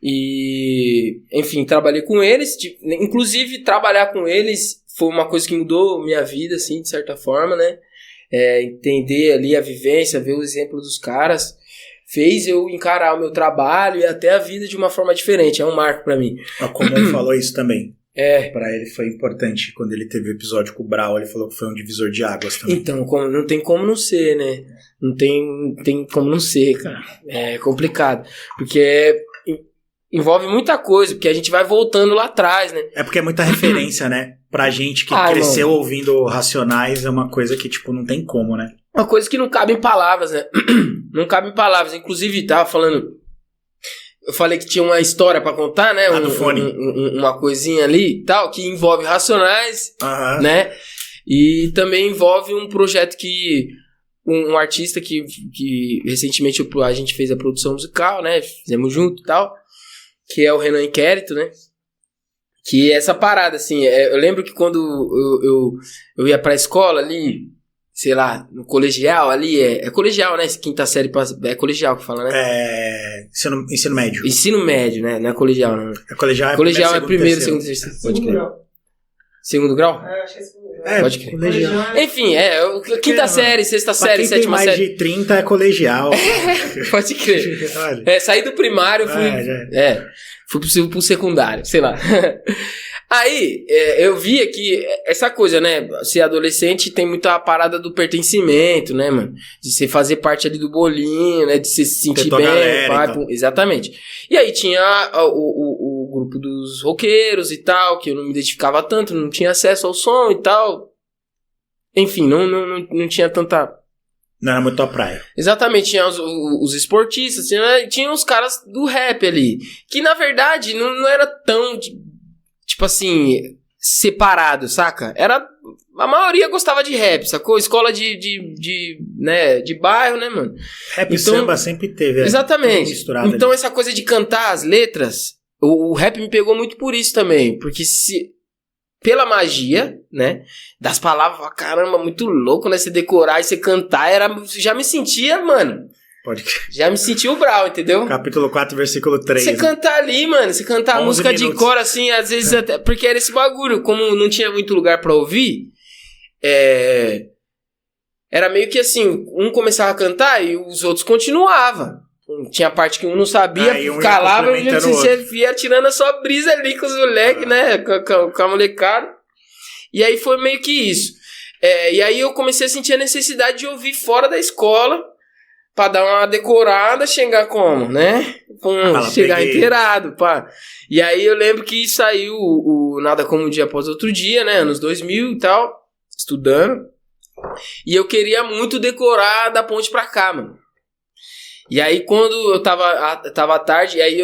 E, enfim, trabalhei com eles. Inclusive, trabalhar com eles foi uma coisa que mudou minha vida, assim, de certa forma, né? Entender ali a vivência, ver o exemplo dos caras, fez eu encarar o meu trabalho e até a vida de uma forma diferente. É um marco pra mim. A Comum falou isso também. Pra ele foi importante. Quando ele teve o episódio com o Brau, ele falou que foi um divisor de águas também. Então, não tem como não ser, né? Não tem como não ser, cara. É complicado. Porque envolve muita coisa, porque a gente vai voltando lá atrás, né? É porque é muita referência, né? Pra gente que cresceu ouvindo Racionais, é uma coisa que, tipo, não tem como, né? uma coisa que não cabe em palavras, né? Não cabe em palavras. Inclusive, tava falando... Eu falei que tinha uma história pra contar, né? No fone. Uma coisinha ali e tal, que envolve Racionais, né? E também envolve um projeto que... Um artista que recentemente a gente fez a produção musical, né? Fizemos junto e tal. Que é o Renan Inquérito, né? Que é essa parada, assim... eu lembro que quando eu ia pra escola ali... Sei lá, no colegial ali, é colegial, né? Quinta série, é colegial que fala, né? Ensino médio. Ensino médio, né? Não é colegial, não. Colegial é primeiro, segundo, terceiro. Pode crer. Segundo grau? Acho que é segundo grau. Pode crer. Colegial. Enfim, quinta série, sexta série, sétima série. Mais de 30 é colegial. Pode crer. Saí do primário, fui pro secundário, sei lá. Aí, eu via que essa coisa, né? Ser adolescente tem muita parada do pertencimento, né, mano? De você fazer parte ali do bolinho, né? De você se sentir bem. Galera, então. Exatamente. E aí tinha o grupo dos roqueiros e tal, que eu não me identificava tanto, não tinha acesso ao som e tal. Enfim, não tinha tanta... Não era muito a praia. Exatamente, tinha os esportistas, tinha os caras do rap ali. Que, na verdade, não era tão... Tipo assim, separado, saca? A maioria gostava de rap, sacou? Escola de bairro, né, mano? Rap e samba sempre teve. Exatamente. Então ali. Essa coisa de cantar as letras, o rap me pegou muito por isso também. Porque pela magia, né? Das palavras, caramba, muito louco, né? Você decorar e você cantar, já me sentia, mano... Pode crer. Já me senti o Brau, entendeu? Capítulo 4, versículo 3. Você cantar ali, mano. Você cantar a música minutos. De cor, assim, às vezes até... Porque era esse bagulho. Como não tinha muito lugar pra ouvir, era meio que assim, um começava a cantar e os outros continuavam. Tinha parte que um não sabia, calava e você ia tirando a sua brisa ali com os moleques, né? Com a molecada. E aí foi meio que isso. E aí eu comecei a sentir a necessidade de ouvir fora da escola... Pra dar uma decorada, chegar como, né? Chegar inteirado, pá. E aí eu lembro que saiu o Nada Como Um Dia Após Outro Dia, né? Anos 2000 e tal, estudando. E eu queria muito decorar da ponte pra cá, mano. E aí quando eu tava à tarde, e aí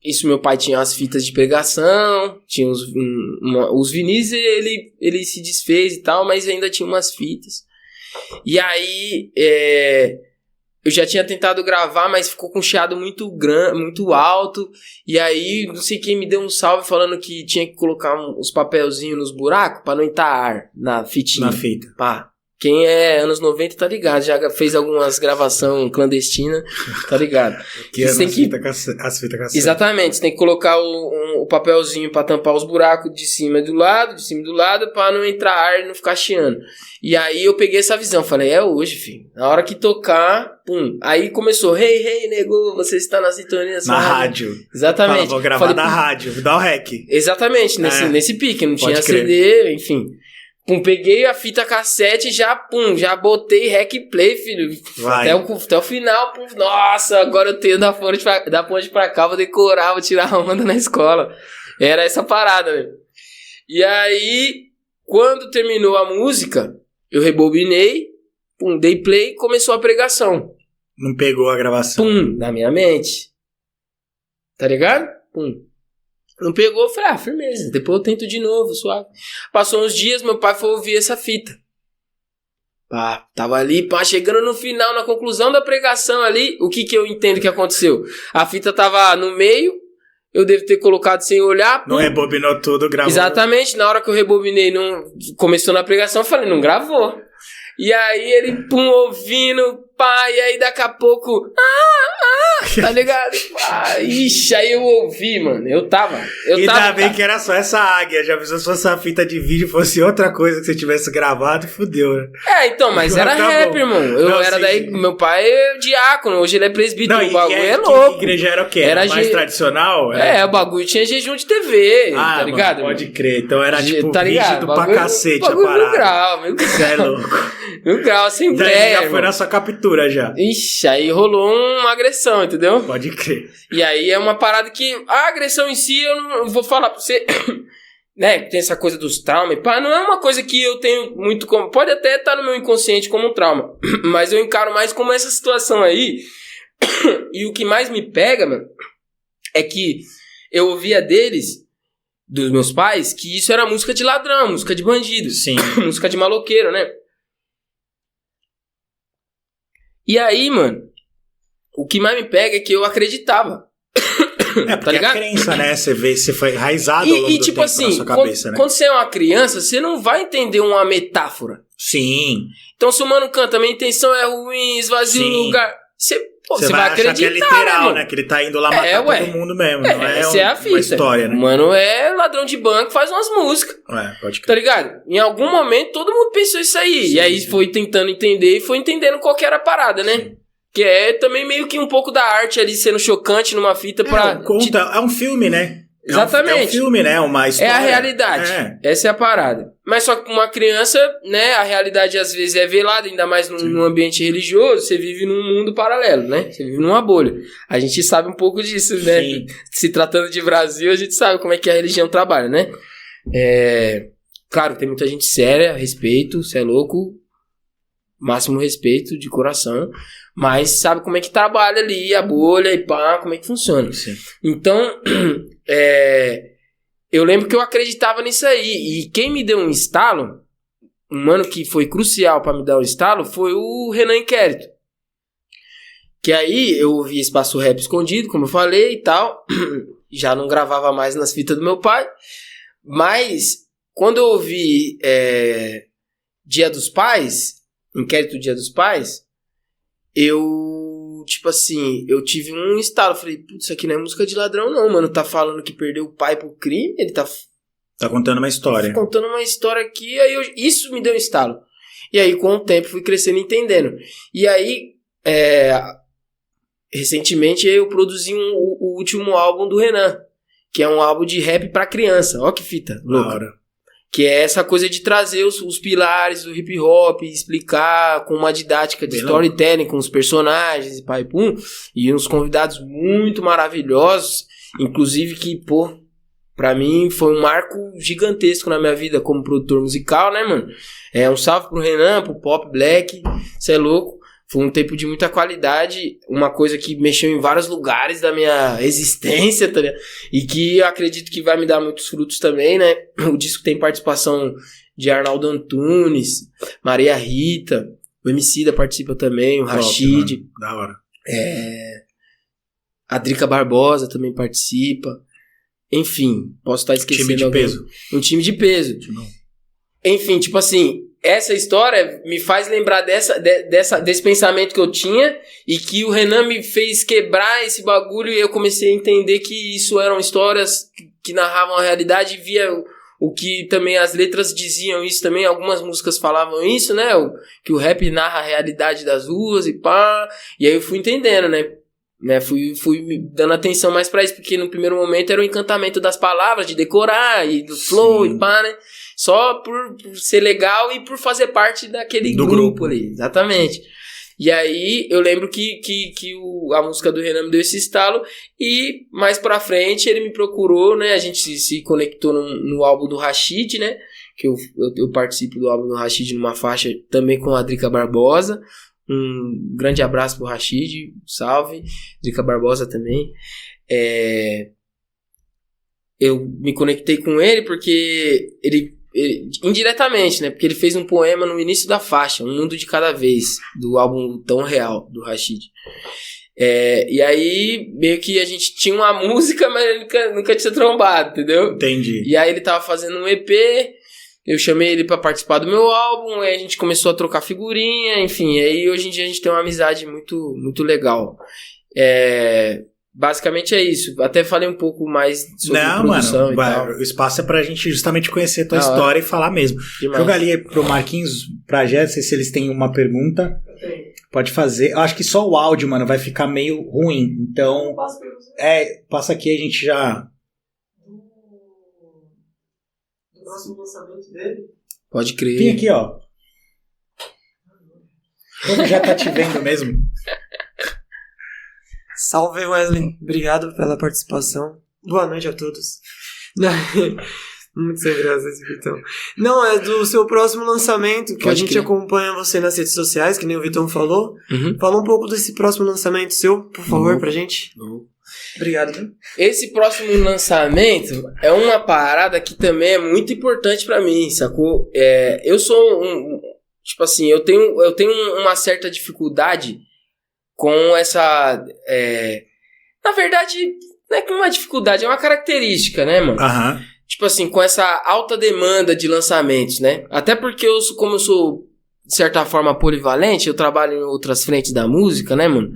isso meu pai tinha as fitas de pregação, tinha os vinis, ele se desfez e tal, mas ainda tinha umas fitas. E aí... eu já tinha tentado gravar, mas ficou com um chiado muito grande, muito alto. E aí, não sei quem me deu um salve falando que tinha que colocar uns papelzinhos nos buracos pra não entrar ar na fitinha. Na fita. Pá. Quem é anos 90 tá ligado, já fez algumas gravações clandestinas, tá ligado? Que as fitas cassete. Exatamente, você tem que colocar o papelzinho pra tampar os buracos de cima e do lado, pra não entrar ar e não ficar chiando. E aí eu peguei essa visão, falei, é hoje, filho. Na hora que tocar, pum. Aí começou, hey, nego, você está na sintonia. Na rádio. Exatamente. Fala, vou gravar na rádio, dá o rec. Exatamente, nesse pique, não tinha CD, enfim. Pum, peguei a fita cassete e já botei rec play, filho. Até o final, pum. Nossa, agora eu tenho da ponte pra cá, vou decorar, vou tirar a onda na escola. Era essa parada, velho. E aí, quando terminou a música, eu rebobinei, pum, dei play e começou a pregação. Não pegou a gravação. Pum, na minha mente. Tá ligado? Pum. Não pegou, eu falei, firmeza. Depois eu tento de novo, suave. Passou uns dias, meu pai foi ouvir essa fita. Pá, tava ali, pá, chegando no final, na conclusão da pregação ali, o que eu entendo que aconteceu? A fita tava no meio, eu devo ter colocado sem olhar. Não rebobinou tudo, gravou. Exatamente, na hora que eu rebobinei, começou na pregação, eu falei, não gravou. E aí ele, pum, ouvindo, pá, e aí daqui a pouco, tá ligado? Ixi, aí eu ouvi, mano, eu tava. Ainda bem que era só essa águia, já pensou se fosse uma fita de vídeo, fosse outra coisa que você tivesse gravado, fudeu, né? Então, mas era rap, irmão. Meu pai é diácono, hoje ele é presbítero, o bagulho é louco. Que igreja era o quê? Era mais tradicional? O bagulho tinha jejum de TV, tá ligado? Mano, pode crer, então era tipo tá rígido pra cacete a parada. Mil grau, Você é louco. Mil grau, sem ideia, já foi na sua captura, já. Ixi, aí rolou uma agressão, entendeu? Pode crer. E aí é uma parada que... A agressão em si, eu não vou falar pra você né, tem essa coisa dos traumas, pá, não é uma coisa que eu tenho muito como... Pode até estar no meu inconsciente como um trauma, mas eu encaro mais como essa situação aí. E o que mais me pega, mano, é que eu ouvia deles, dos meus pais, que isso era música de ladrão, música de bandido. Sim. Música de maloqueiro, né? E aí, mano, o que mais me pega é que eu acreditava. Porque tá ligado? É a crença, né? Você vê, você foi enraizado ao longo do tipo tempo assim, na sua cabeça, né? quando você é uma criança, você não vai entender uma metáfora. Sim. Então, se o mano canta, minha intenção é ruim, esvazio o lugar, você vai achar acreditar, que é literal, né? Que ele tá indo lá matar todo mundo mesmo. Não é essa é a fita. Uma história, né? O mano é ladrão de banco, faz umas músicas. Pode Tá ligado? Em algum momento, todo mundo pensou isso aí. Sim, e aí foi tentando entender e foi entendendo qual que era a parada, né? Sim. Que é também meio que um pouco da arte ali sendo chocante numa fita pra... É um filme, né? Exatamente. É um filme, né? Uma história. É a realidade. Essa é a parada. Mas só que uma criança, né? A realidade às vezes é velada, ainda mais num ambiente religioso. Você vive num mundo paralelo, né? Você vive numa bolha. A gente sabe um pouco disso, né? Sim. Se tratando de Brasil, a gente sabe como é que a religião trabalha, né? Claro, tem muita gente séria, respeito, você é louco. Máximo respeito de coração. Mas sabe como é que trabalha ali, a bolha e pá, como é que funciona. Sim. Então, eu lembro que eu acreditava nisso aí. E quem me deu um estalo, um mano que foi crucial pra me dar um estalo, foi o Renan Inquérito. Que aí eu ouvi Espaço Rap Escondido, como eu falei e tal. Já não gravava mais nas fitas do meu pai. Mas, quando eu ouvi Dia dos Pais, Inquérito Dia dos Pais, eu tive um estalo. Falei, putz, isso aqui não é música de ladrão não, mano. Tá falando que perdeu o pai pro crime, ele tá contando uma história. Tá contando uma história aqui, aí isso me deu um estalo. E aí, com o tempo, fui crescendo e entendendo. E aí, recentemente, eu produzi o último álbum do Renan, que é um álbum de rap pra criança. Ó que fita, louca. Que é essa coisa de trazer os pilares do hip hop, explicar com uma didática de storytelling, com os personagens e pai pum, e uns convidados muito maravilhosos, inclusive que, pô, pra mim foi um marco gigantesco na minha vida como produtor musical, né, mano? Um salve pro Renan, pro Pop Black, cê é louco. Foi um tempo de muita qualidade, uma coisa que mexeu em vários lugares da minha existência, tá ligado? E que eu acredito que vai me dar muitos frutos também, né? O disco tem participação de Arnaldo Antunes, Maria Rita, o Emicida participa também, o Rashid. Da hora. A Drica Barbosa também participa. Enfim, posso estar esquecendo time de alguém. peso. Um time de peso. Enfim, tipo assim... Essa história me faz lembrar desse pensamento que eu tinha e que o Renan me fez quebrar esse bagulho e eu comecei a entender que isso eram histórias que narravam a realidade e via o que também as letras diziam isso também, algumas músicas falavam isso, né, que o rap narra a realidade das ruas e pá, e aí eu fui entendendo, né, fui me dando atenção mais pra isso, porque no primeiro momento era o encantamento das palavras, de decorar e do flow e pá, né, só por ser legal e por fazer parte daquele grupo ali. Exatamente. E aí eu lembro que a música do Renan me deu esse estalo e mais pra frente ele me procurou, né? A gente se conectou no álbum do Rashid, né? Que eu participo do álbum do Rashid numa faixa também com a Drica Barbosa. Um grande abraço pro Rashid, salve. Drica Barbosa também. Eu me conectei com ele porque ele indiretamente, né? Porque ele fez um poema no início da faixa, Um Mundo de Cada Vez, do álbum Tão Real, do Rashid. E aí, meio que a gente tinha uma música, mas ele nunca tinha trombado, entendeu? Entendi. E aí ele tava fazendo um EP, eu chamei ele pra participar do meu álbum, aí a gente começou a trocar figurinha, enfim, aí hoje em dia a gente tem uma amizade muito, muito legal. Basicamente é isso. Até falei um pouco mais sobre produção e tal. O espaço é pra gente justamente conhecer a tua história e falar mesmo. Joga ali pro Marquinhos, pra Jéssica, se eles têm uma pergunta. Pode fazer. Eu acho que só o áudio, mano, vai ficar meio ruim. Então, passa aqui, a gente já... Do próximo lançamento dele? Pode crer. Vem aqui, ó. Como já tá te vendo mesmo? Salve, Wesley. Obrigado pela participação. Boa noite a todos. Muito sem graça esse Vitão. Não, é do seu próximo lançamento, que Pode a gente crer. acompanha você nas redes sociais, que nem o Vitão falou. Uhum. Fala um pouco desse próximo lançamento seu, por favor, pra gente. Obrigado. Viu? Esse próximo lançamento é uma parada que também é muito importante pra mim, sacou? Eu sou tipo assim, eu tenho uma certa dificuldade com essa... na verdade, não é que uma dificuldade, é uma característica, né, mano? Aham. Tipo assim, com essa alta demanda de lançamentos, né? Até porque como eu sou, de certa forma, polivalente, eu trabalho em outras frentes da música, né, mano?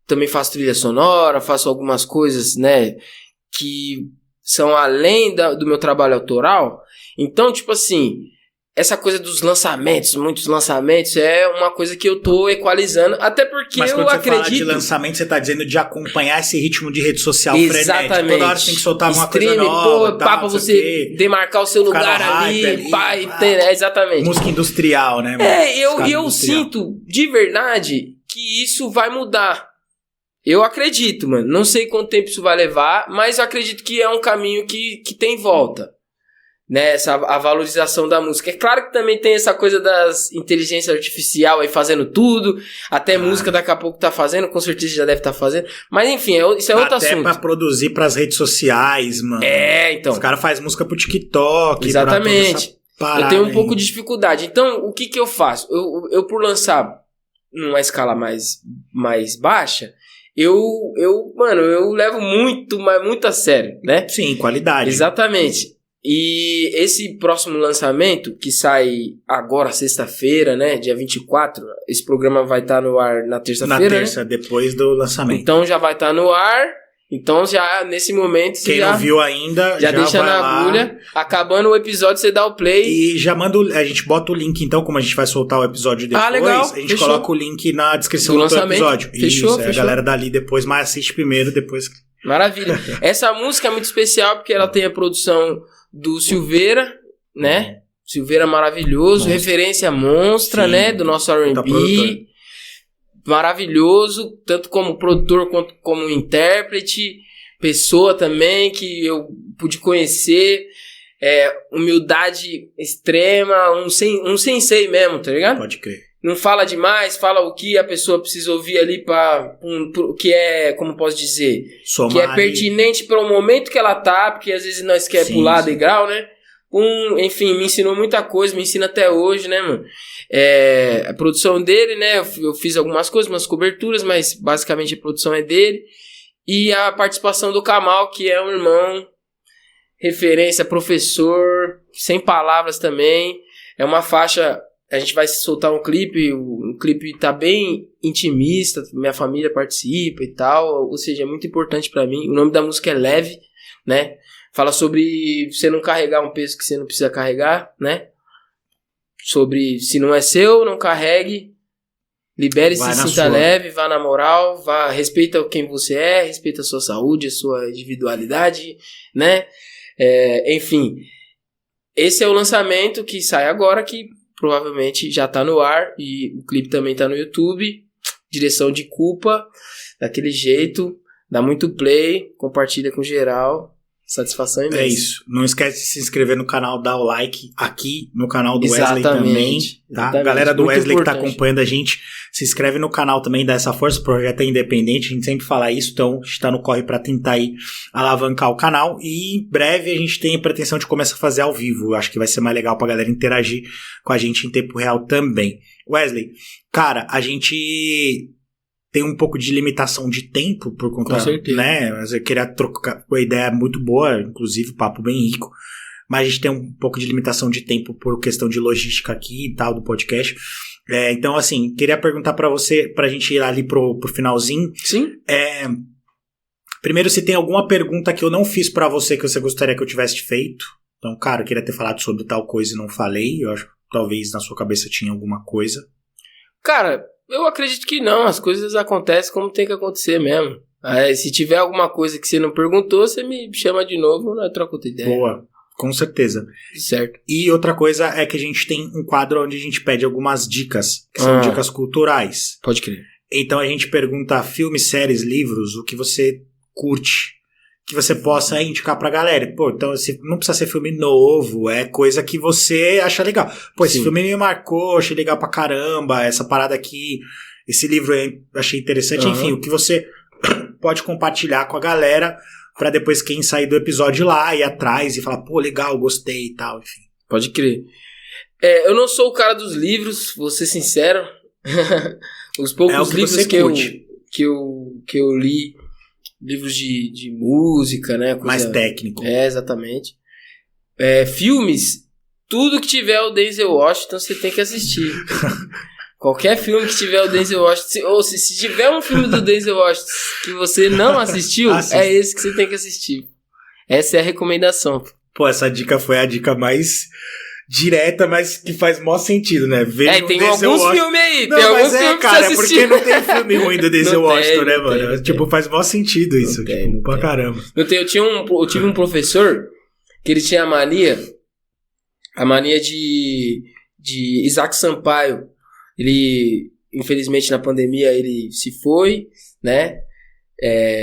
Também faço trilha sonora, faço algumas coisas, né, que são além do meu trabalho autoral. Então, tipo assim, essa coisa dos lançamentos, muitos lançamentos, é uma coisa que eu tô equalizando, até porque Mas eu quando você fala acredito... de lançamento, você tá dizendo de acompanhar esse ritmo de rede social Exatamente. frenético. Toda hora você tem que soltar alguma coisa Stream, nova. pô, tal, pá, pra não sei você o quê. demarcar o seu Ficar lugar no hype ali, ali, pá, e pá. exatamente. Música industrial, né? mano? Eu Escala industrial. sinto de verdade que isso vai mudar. Eu acredito, mano. Não sei quanto tempo isso vai levar, mas eu acredito que é um caminho que tem volta. Né? A valorização da música. É claro que também tem essa coisa das inteligência artificial aí fazendo tudo. Até música daqui a pouco tá fazendo, com certeza já deve estar fazendo. Mas enfim, isso é outro Até assunto. pra produzir pras redes sociais, mano. Então. Os caras fazem música pro TikTok. Exatamente. Pra toda essa parada Eu tenho um aí. pouco de dificuldade. Então, o que eu faço? Eu por lançar numa escala mais baixa, eu levo muito a sério, né? Sim, qualidade. Exatamente. E esse próximo lançamento, que sai agora, sexta-feira, né? Dia 24, esse programa vai estar no ar na Na terça-feira, terça, depois do né? lançamento. Então já vai estar no ar. Então já, nesse momento, você Quem não viu ainda, já deixa vai na lá. agulha. Acabando o episódio, você dá o play. E já manda a gente bota o link, então, como a gente vai soltar o episódio depois, legal, a gente fechou. coloca o link na descrição Do do lançamento. episódio. Fechou, Isso, a fechou. galera dali depois, mas assiste primeiro, depois... Maravilha. Essa música é muito especial porque ela tem a produção do Silveira, né? Silveira maravilhoso, Monstro. referência monstra, Sim, né? Do nosso puta produtor. R&B. Maravilhoso, tanto como produtor quanto como intérprete. Pessoa também que eu pude conhecer. Humildade extrema, um sensei mesmo, tá ligado? Pode crer. Não fala demais, fala o que a pessoa precisa ouvir ali para que é, como posso dizer, Somar que é ali. pertinente para o momento que ela tá, porque às vezes nós quer Sim, pular sim. degrau, né? Enfim, me ensinou muita coisa, me ensina até hoje, né, mano? A produção dele, né? Eu fiz algumas coisas, umas coberturas, mas basicamente a produção é dele. E a participação do Kamal, que é um irmão, referência, professor, sem palavras também. É uma faixa... A gente vai soltar um clipe, o clipe tá bem intimista, minha família participa e tal, ou seja, é muito importante pra mim. O nome da música é Leve, né? Fala sobre você não carregar um peso que você não precisa carregar, né? Sobre se não é seu, não carregue, libere-se, Vai na sinta sua. leve, vá na moral, respeita quem você é, respeita a sua saúde, a sua individualidade, né? Enfim, esse é o lançamento que sai agora, que provavelmente já tá no ar, e o clipe também tá no YouTube. Direção de Culpa, daquele jeito, dá muito play, compartilha com geral, satisfação imensa. É isso. Não esquece de se inscrever no canal, dar o like aqui no canal do Wesley Exatamente, também, tá? exatamente. Galera do Muito Wesley que tá importante. acompanhando a gente, se inscreve no canal também, dá essa força, o projeto é independente, a gente sempre fala isso, então a gente tá no corre pra tentar aí alavancar o canal, e em breve a gente tem a pretensão de começar a fazer ao vivo. Eu acho que vai ser mais legal pra galera interagir com a gente em tempo real também. Wesley, cara, a gente tem um pouco de limitação de tempo por conta, Com certeza. né? Mas eu queria trocar uma ideia muito boa, inclusive papo bem rico, mas a gente tem um pouco de limitação de tempo por questão de logística aqui e tal do podcast. Então, assim, queria perguntar pra você, pra gente ir ali pro finalzinho. Sim? Primeiro, se tem alguma pergunta que eu não fiz pra você que você gostaria que eu tivesse feito. Então, cara, eu queria ter falado sobre tal coisa e não falei. Eu acho que talvez na sua cabeça tinha alguma coisa. Cara, eu acredito que não, as coisas acontecem como tem que acontecer mesmo. Se tiver alguma coisa que você não perguntou, você me chama de novo, nós troca outra ideia. Boa, com certeza. Certo. E outra coisa é que a gente tem um quadro onde a gente pede algumas dicas, que são dicas culturais. Pode crer. Então a gente pergunta filmes, séries, livros, o que você curte, que você possa indicar pra galera. Pô, então não precisa ser filme novo, é coisa que você acha legal. Pô, esse filme me marcou, achei legal pra caramba, essa parada aqui, esse livro eu achei interessante. Enfim, o que você pode compartilhar com a galera pra depois quem sair do episódio ir lá, ir atrás e falar, pô, legal, gostei e tal, enfim. Pode crer. Eu não sou o cara dos livros, vou ser sincero. Os poucos livros que eu li, livros de música, né? Coisa, mais técnico. Exatamente. Filmes, tudo que tiver o Denzel Washington, você tem que assistir. Qualquer filme que tiver o Denzel Washington, ou se tiver um filme do Denzel Washington que você não assistiu, é esse que você tem que assistir. Essa é a recomendação. Pô, essa dica foi a dica mais direta, mas que faz maior sentido, né? Tem alguns filmes aí. Não, tem alguns mas filmes cara, pra porque não tem filme ruim do Denzel Washington, né, mano? Não tipo, faz maior sentido isso. Pra caramba. Eu tive um professor que ele tinha a mania de Isaac Sampaio. Ele, infelizmente, na pandemia, ele se foi, né?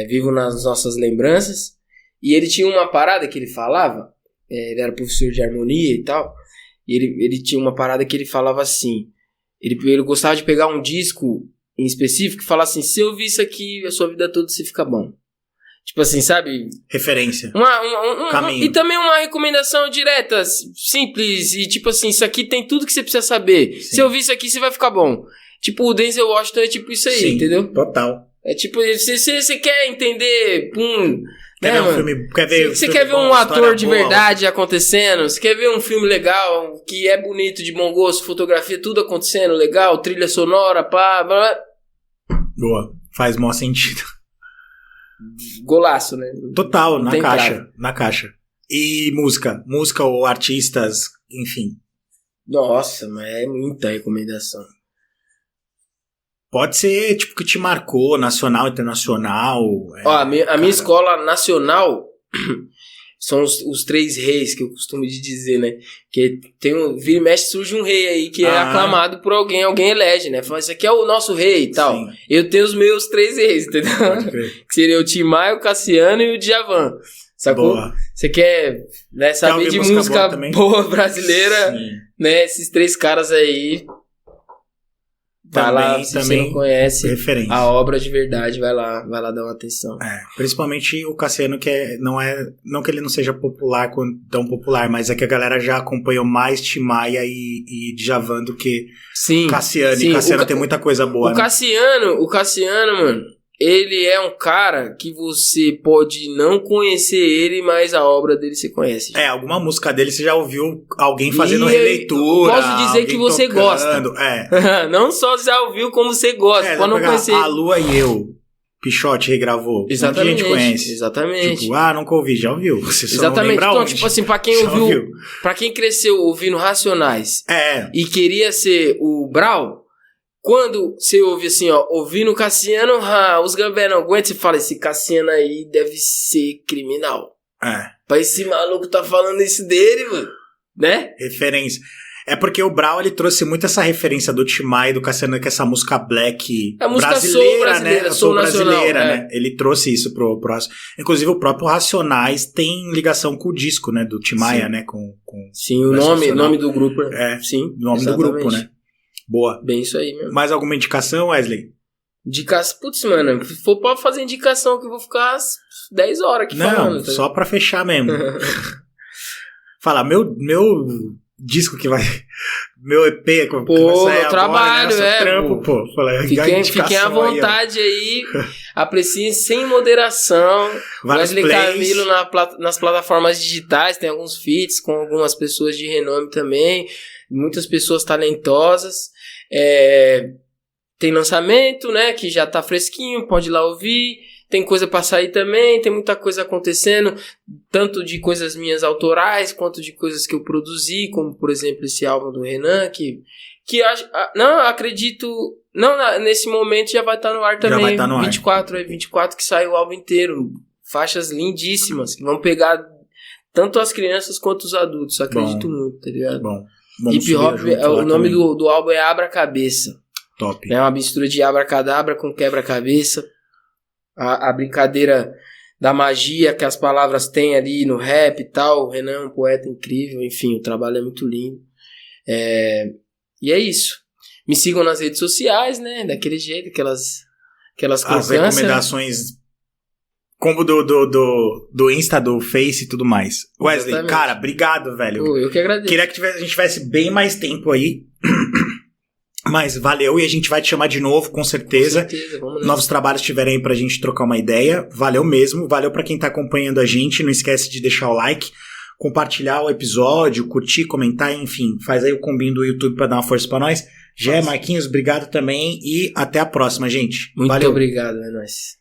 Vivo nas nossas lembranças. E ele tinha uma parada que ele falava, ele era professor de harmonia e tal, e ele tinha uma parada que ele falava assim, ele gostava de pegar um disco em específico e falar assim, se eu ouvir isso aqui, a sua vida toda você fica bom. Tipo assim, sabe? Referência. Caminho. E também uma recomendação direta, simples, e tipo assim, isso aqui tem tudo que você precisa saber. Sim. Se eu ouvir isso aqui, você vai ficar bom. Tipo, o Denzel Washington é tipo isso aí, sim, entendeu? Total. É tipo, se você quer entender, Quer ver um filme, você quer ver um ator de verdade acontecendo? Você quer ver um filme legal, que é bonito, de bom gosto, fotografia, tudo acontecendo, legal, trilha sonora, pá, blá. Boa, faz maior sentido. Golaço, né? Total, na caixa. E música ou artistas, enfim. Nossa, mas é muita recomendação. Pode ser, tipo, que te marcou, nacional, internacional. Ó, a minha escola nacional são os 3 reis, que eu costumo dizer, né? Que vira e mexe, surge um rei aí que é aclamado por alguém elege, né? Fala, esse aqui é o nosso rei e tal. Sim. Eu tenho os meus 3 reis, entendeu? Que seria o Tim Maia, o Cassiano e o Djavan. Sacou? Boa. Você quer, né, saber de música boa brasileira, sim, né? Esses 3 caras aí... Vai lá, se você não conhece referência. A obra de verdade, vai lá dar uma atenção. Principalmente o Cassiano, que não que ele não seja popular, tão popular, mas é que a galera já acompanhou mais Tim Maia e Djavan do que Cassiano. Sim, e Cassiano tem muita coisa boa. O Cassiano, mano, ele é um cara que você pode não conhecer ele, mas a obra dele você conhece. Alguma música dele você já ouviu alguém fazendo releitura. Posso dizer que você tocando, gosta. Não só já ouviu, como você gosta. Pode não conhecer. A Lua e Eu, Pichote regravou. Exatamente. Muita gente conhece. Exatamente. Tipo, nunca ouvi, já ouviu. Você só exatamente. Não lembra então, onde. tipo assim, pra quem ouviu, pra quem cresceu ouvindo Racionais e queria ser o Brau, quando você ouve assim, ó, ouvindo o Cassiano, os Gambé não aguentam, você fala, esse Cassiano aí deve ser criminal. Pra esse maluco tá falando isso dele, mano, né? Referência. É porque o Brau, ele trouxe muito essa referência do Tim Maia e do Cassiano, que é essa música black brasileira, né? Soul brasileira, né? Ele trouxe isso pro inclusive o próprio Racionais tem ligação com o disco, né? Do Tim Maia, né? Sim, o nome do grupo. Sim, o nome do grupo, né? Boa. Bem isso aí mesmo. Mais alguma indicação, Wesley? Indicação? Putz, mano, se for pra fazer indicação que eu vou ficar 10 horas aqui falando. Não, só pra fechar mesmo. Fala, meu disco que vai... Meu EP que vai sair meu trabalho, agora, né? Trampo, pô. Fiquem à vontade aí. Apreciem sem moderação. Wesley Camilo nas plataformas digitais. Tem alguns feats com algumas pessoas de renome também. Muitas pessoas talentosas. Tem lançamento, né? Que já tá fresquinho, pode ir lá ouvir. Tem coisa pra sair também, tem muita coisa acontecendo, tanto de coisas minhas autorais, quanto de coisas que eu produzi, como por exemplo esse álbum do Renan, que acredito, nesse momento já vai estar no ar também, 24 que sai o álbum inteiro, faixas lindíssimas, que vão pegar tanto as crianças quanto os adultos, acredito muito, tá ligado? Bom. Hip Hop, o nome do álbum é Abra Cabeça. Top. É uma mistura de abracadabra com quebra-cabeça. A brincadeira da magia que as palavras têm ali no rap e tal. O Renan é um poeta incrível, enfim, o trabalho é muito lindo. E é isso. Me sigam nas redes sociais, né? Daquele jeito, aquelas as recomendações como do Insta, do Face e tudo mais. Wesley, exatamente. Cara, obrigado, velho. Eu que agradeço. Queria que a gente tivesse bem mais tempo aí. Mas valeu, e a gente vai te chamar de novo, com certeza. Vamos novos trabalhos tiverem aí pra gente trocar uma ideia. Valeu mesmo. Valeu pra quem tá acompanhando a gente. Não esquece de deixar o like, compartilhar o episódio, curtir, comentar, enfim. Faz aí o combinho do YouTube pra dar uma força pra nós. Gé, Marquinhos, obrigado também. E até a próxima, gente. Muito obrigado, é nóis.